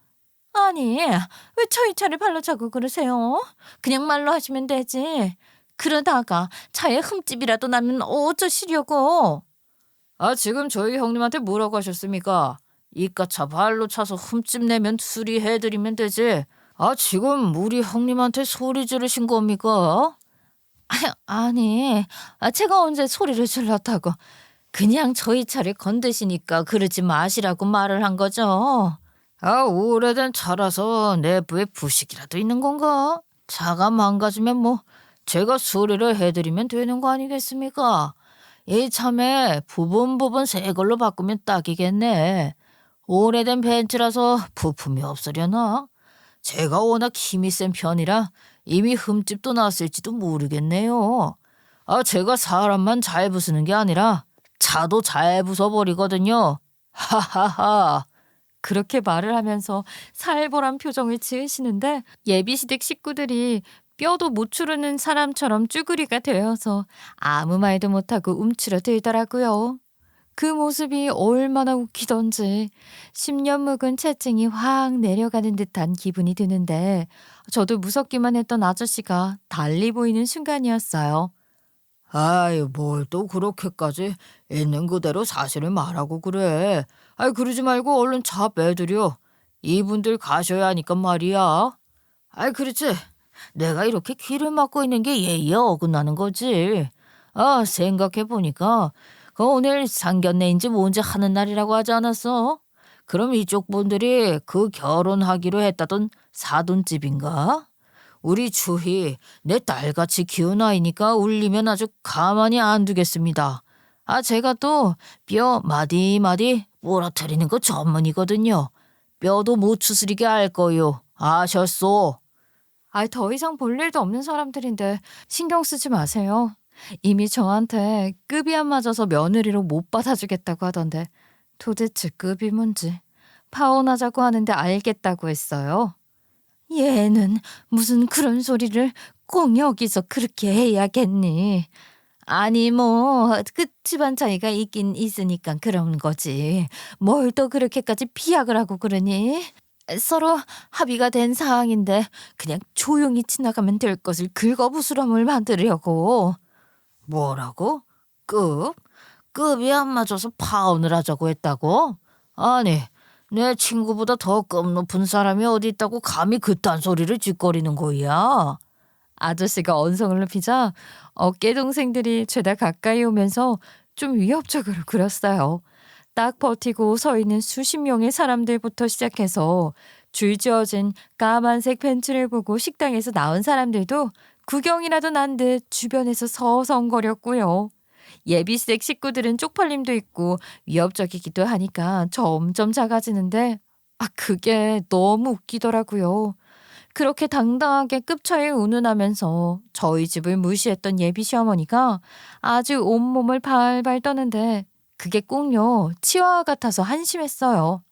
아니, 왜 저희 차를 발로 차고 그러세요? 그냥 말로 하시면 되지. 그러다가 차에 흠집이라도 나면 어쩌시려고? 지금 저희 형님한테 뭐라고 하셨습니까? 이깟 차 발로 차서 흠집 내면 수리해드리면 되지. 지금 우리 형님한테 소리 지르신 겁니까? 아니, 제가 언제 소리를 질렀다고. 그냥 저희 차를 건드시니까 그러지 마시라고 말을 한 거죠. 오래된 차라서 내부에 부식이라도 있는 건가? 차가 망가지면 뭐 제가 수리를 해드리면 되는 거 아니겠습니까? 이참에 부분 새 걸로 바꾸면 딱이겠네. 오래된 벤츠라서 부품이 없으려나? 제가 워낙 힘이 센 편이라 이미 흠집도 났을지도 모르겠네요. 제가 사람만 잘 부수는 게 아니라 차도 잘 부숴버리거든요. 하하하. 그렇게 말을 하면서 살벌한 표정을 지으시는데 예비시댁 식구들이 뼈도 못 추르는 사람처럼 쭈구리가 되어서 아무 말도 못하고 움츠러들더라고요. 그 모습이 얼마나 웃기던지 10년 묵은 채증이 확 내려가는 듯한 기분이 드는데 저도 무섭기만 했던 아저씨가 달리 보이는 순간이었어요. 뭘 또 그렇게까지 있는 그대로 사실을 말하고 그래. 그러지 말고 얼른 차 빼드려. 이분들 가셔야 하니까 말이야. 그렇지. 내가 이렇게 길을 막고 있는 게 예의에 어긋나는 거지. 생각해보니까 오늘 상견례인지 뭔지 하는 날이라고 하지 않았어? 그럼 이쪽 분들이 그 결혼하기로 했다던 사돈집인가? 우리 주희 내 딸같이 키운 아이니까 울리면 아주 가만히 안 두겠습니다. 제가 또 뼈 마디마디 부러뜨리는 거 전문이거든요. 뼈도 못 추스리게 할 거요. 아셨소? 더 이상 볼 일도 없는 사람들인데 신경 쓰지 마세요. 이미 저한테 급이 안 맞아서 며느리로 못 받아주겠다고 하던데 도대체 급이 뭔지 파혼하자고 하는데 알겠다고 했어요. 얘는 무슨 그런 소리를 꼭 여기서 그렇게 해야겠니? 아니 뭐 그 집안 차이가 있긴 있으니까 그런 거지. 뭘 또 그렇게까지 비약을 하고 그러니? 서로 합의가 된 사항인데 그냥 조용히 지나가면 될 것을 긁어부스럼을 만들려고. 뭐라고? 급? 급이 안 맞아서 파혼을 하자고 했다고? 아니, 내 친구보다 더 급 높은 사람이 어디 있다고 감히 그딴 소리를 짓거리는 거야? 아저씨가 언성을 높이자 어깨 동생들이 죄다 가까이 오면서 좀 위협적으로 굴었어요. 딱 버티고 서 있는 수십 명의 사람들부터 시작해서 줄지어진 까만색 벤츠를 보고 식당에서 나온 사람들도 구경이라도 난 듯 주변에서 서성거렸고요. 예비시댁 식구들은 쪽팔림도 있고 위협적이기도 하니까 점점 작아지는데 그게 너무 웃기더라고요. 그렇게 당당하게 급차에 운운하면서 저희 집을 무시했던 예비 시어머니가 아주 온몸을 발발 떠는데 그게 꼭요 치와 같아서 한심했어요.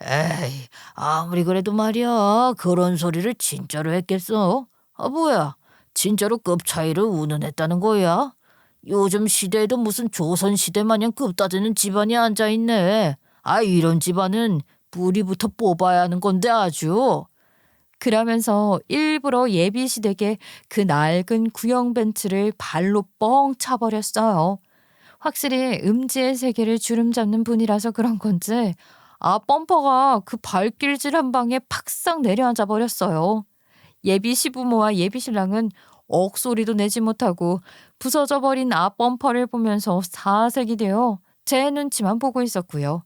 에이, 아무리 그래도 말이야. 그런 소리를 진짜로 했겠어? 뭐야. 진짜로 급 차이를 운운했다는 거야? 요즘 시대에도 무슨 조선시대 마냥 급 따지는 집안이 앉아있네. 이런 집안은 뿌리부터 뽑아야 하는 건데 아주. 그러면서 일부러 예비시댁에 그 낡은 구형 벤츠를 발로 뻥 차버렸어요. 확실히 음지의 세계를 주름잡는 분이라서 그런 건지 범퍼가 그 발길질 한 방에 팍싹 내려앉아 버렸어요. 예비 시부모와 예비 신랑은 억소리도 내지 못하고 부서져 버린 범퍼를 보면서 사색이 되어 제 눈치만 보고 있었고요.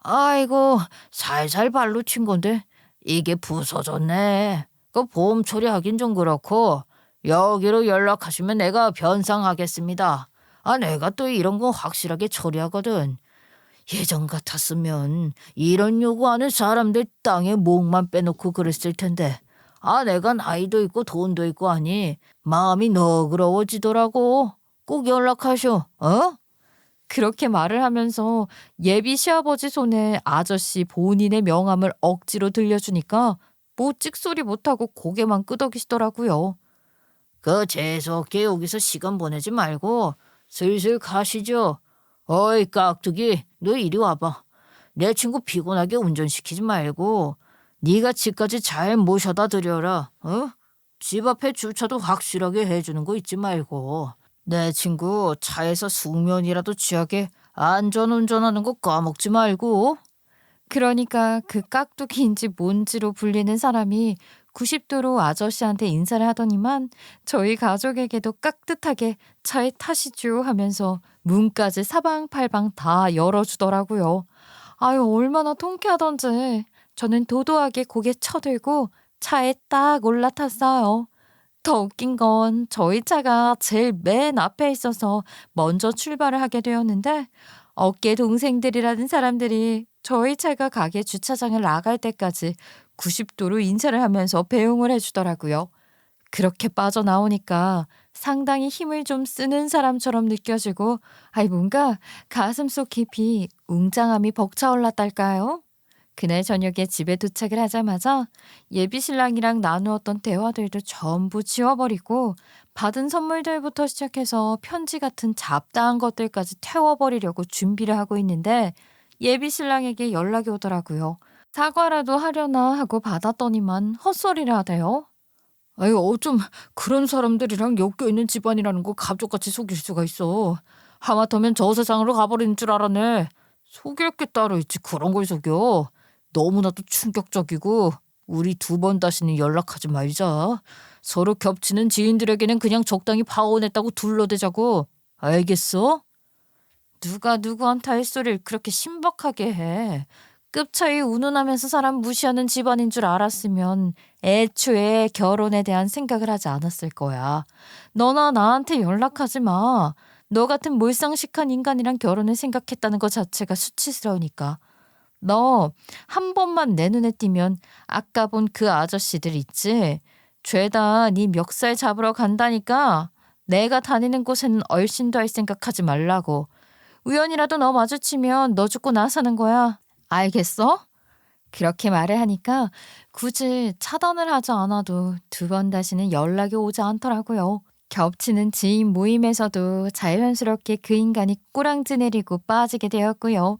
아이고, 살살 발로 친 건데 이게 부서졌네. 그 보험 처리하긴 좀 그렇고 여기로 연락하시면 내가 변상하겠습니다. 내가 또 이런 거 확실하게 처리하거든. 예전 같았으면 이런 요구하는 사람들 땅에 목만 빼놓고 그랬을 텐데 내가 나이도 있고 돈도 있고 하니 마음이 너그러워지더라고. 꼭 연락하셔. 그렇게 말을 하면서 예비 시아버지 손에 아저씨 본인의 명함을 억지로 들려주니까 뭐 찍소리 못하고 고개만 끄덕이시더라고요. 그 재수없게 여기서 시간 보내지 말고 슬슬 가시죠. 어이 깍두기, 너 이리 와봐. 내 친구 피곤하게 운전시키지 말고 네가 집까지 잘 모셔다 드려라. 어? 집 앞에 주차도 확실하게 해주는 거 잊지 말고. 내 친구 차에서 숙면이라도 취하게 안전운전하는 거 까먹지 말고. 그러니까 그 깍두기인지 뭔지로 불리는 사람이 90도로 아저씨한테 인사를 하더니만 저희 가족에게도 깍듯하게 차에 타시죠 하면서 문까지 사방팔방 다 열어주더라고요. 아유, 얼마나 통쾌하던지. 저는 도도하게 고개 쳐들고 차에 딱 올라탔어요. 더 웃긴 건 저희 차가 제일 맨 앞에 있어서 먼저 출발을 하게 되었는데 어깨 동생들이라는 사람들이 저희 차가 가게 주차장을 나갈 때까지 90도로 인사를 하면서 배웅을 해주더라고요. 그렇게 빠져나오니까 상당히 힘을 좀 쓰는 사람처럼 느껴지고 아이 뭔가 가슴속 깊이 웅장함이 벅차올랐달까요? 그날 저녁에 집에 도착을 하자마자 예비신랑이랑 나누었던 대화들도 전부 지워버리고 받은 선물들부터 시작해서 편지 같은 잡다한 것들까지 태워버리려고 준비를 하고 있는데 예비신랑에게 연락이 오더라고요. 사과라도 하려나 하고 받았더니만 헛소리를 하대요. 아유 어쩜 그런 사람들이랑 엮여있는 집안이라는 거 갑족같이 속일 수가 있어. 하마터면 저 세상으로 가버리는 줄 알았네. 속일 게 따로 있지 그런 걸 속여. 너무나도 충격적이고 우리 두 번 다시는 연락하지 말자. 서로 겹치는 지인들에게는 그냥 적당히 파혼했다고 둘러대자고. 알겠어? 누가 누구한테 할 소리를 그렇게 신박하게 해. 급 차이 운운하면서 사람 무시하는 집안인 줄 알았으면 애초에 결혼에 대한 생각을 하지 않았을 거야. 너나 나한테 연락하지 마. 너 같은 몰상식한 인간이랑 결혼을 생각했다는 것 자체가 수치스러우니까. 너 한 번만 내 눈에 띄면 아까 본 그 아저씨들 있지? 죄다 네 멱살 잡으러 간다니까. 내가 다니는 곳에는 얼씬도 할 생각하지 말라고. 우연이라도 너 마주치면 너 죽고 나 사는 거야. 알겠어? 그렇게 말을 하니까 굳이 차단을 하지 않아도 두 번 다시는 연락이 오지 않더라고요. 겹치는 지인 모임에서도 자연스럽게 그 인간이 꼬랑지 내리고 빠지게 되었고요.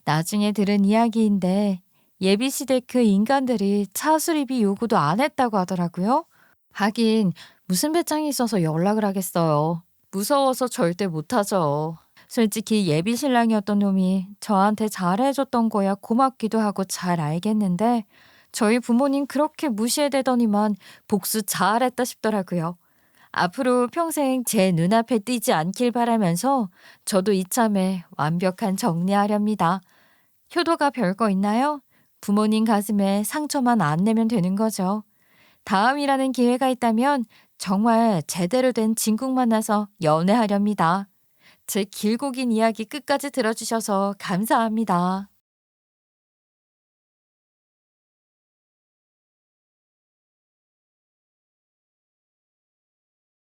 나중에 들은 이야기인데 예비시대 그 인간들이 차 수리비 요구도 안 했다고 하더라고요. 하긴 무슨 배짱이 있어서 연락을 하겠어요. 무서워서 절대 못하죠. 솔직히 예비 신랑이었던 놈이 저한테 잘해줬던 거야 고맙기도 하고 잘 알겠는데 저희 부모님 그렇게 무시해대더니만 복수 잘했다 싶더라고요. 앞으로 평생 제 눈앞에 띄지 않길 바라면서 저도 이참에 완벽한 정리하렵니다. 효도가 별거 있나요? 부모님 가슴에 상처만 안 내면 되는 거죠. 다음이라는 기회가 있다면 정말 제대로 된 진국 만나서 연애하렵니다. 제 길고 긴 이야기 끝까지 들어주셔서 감사합니다.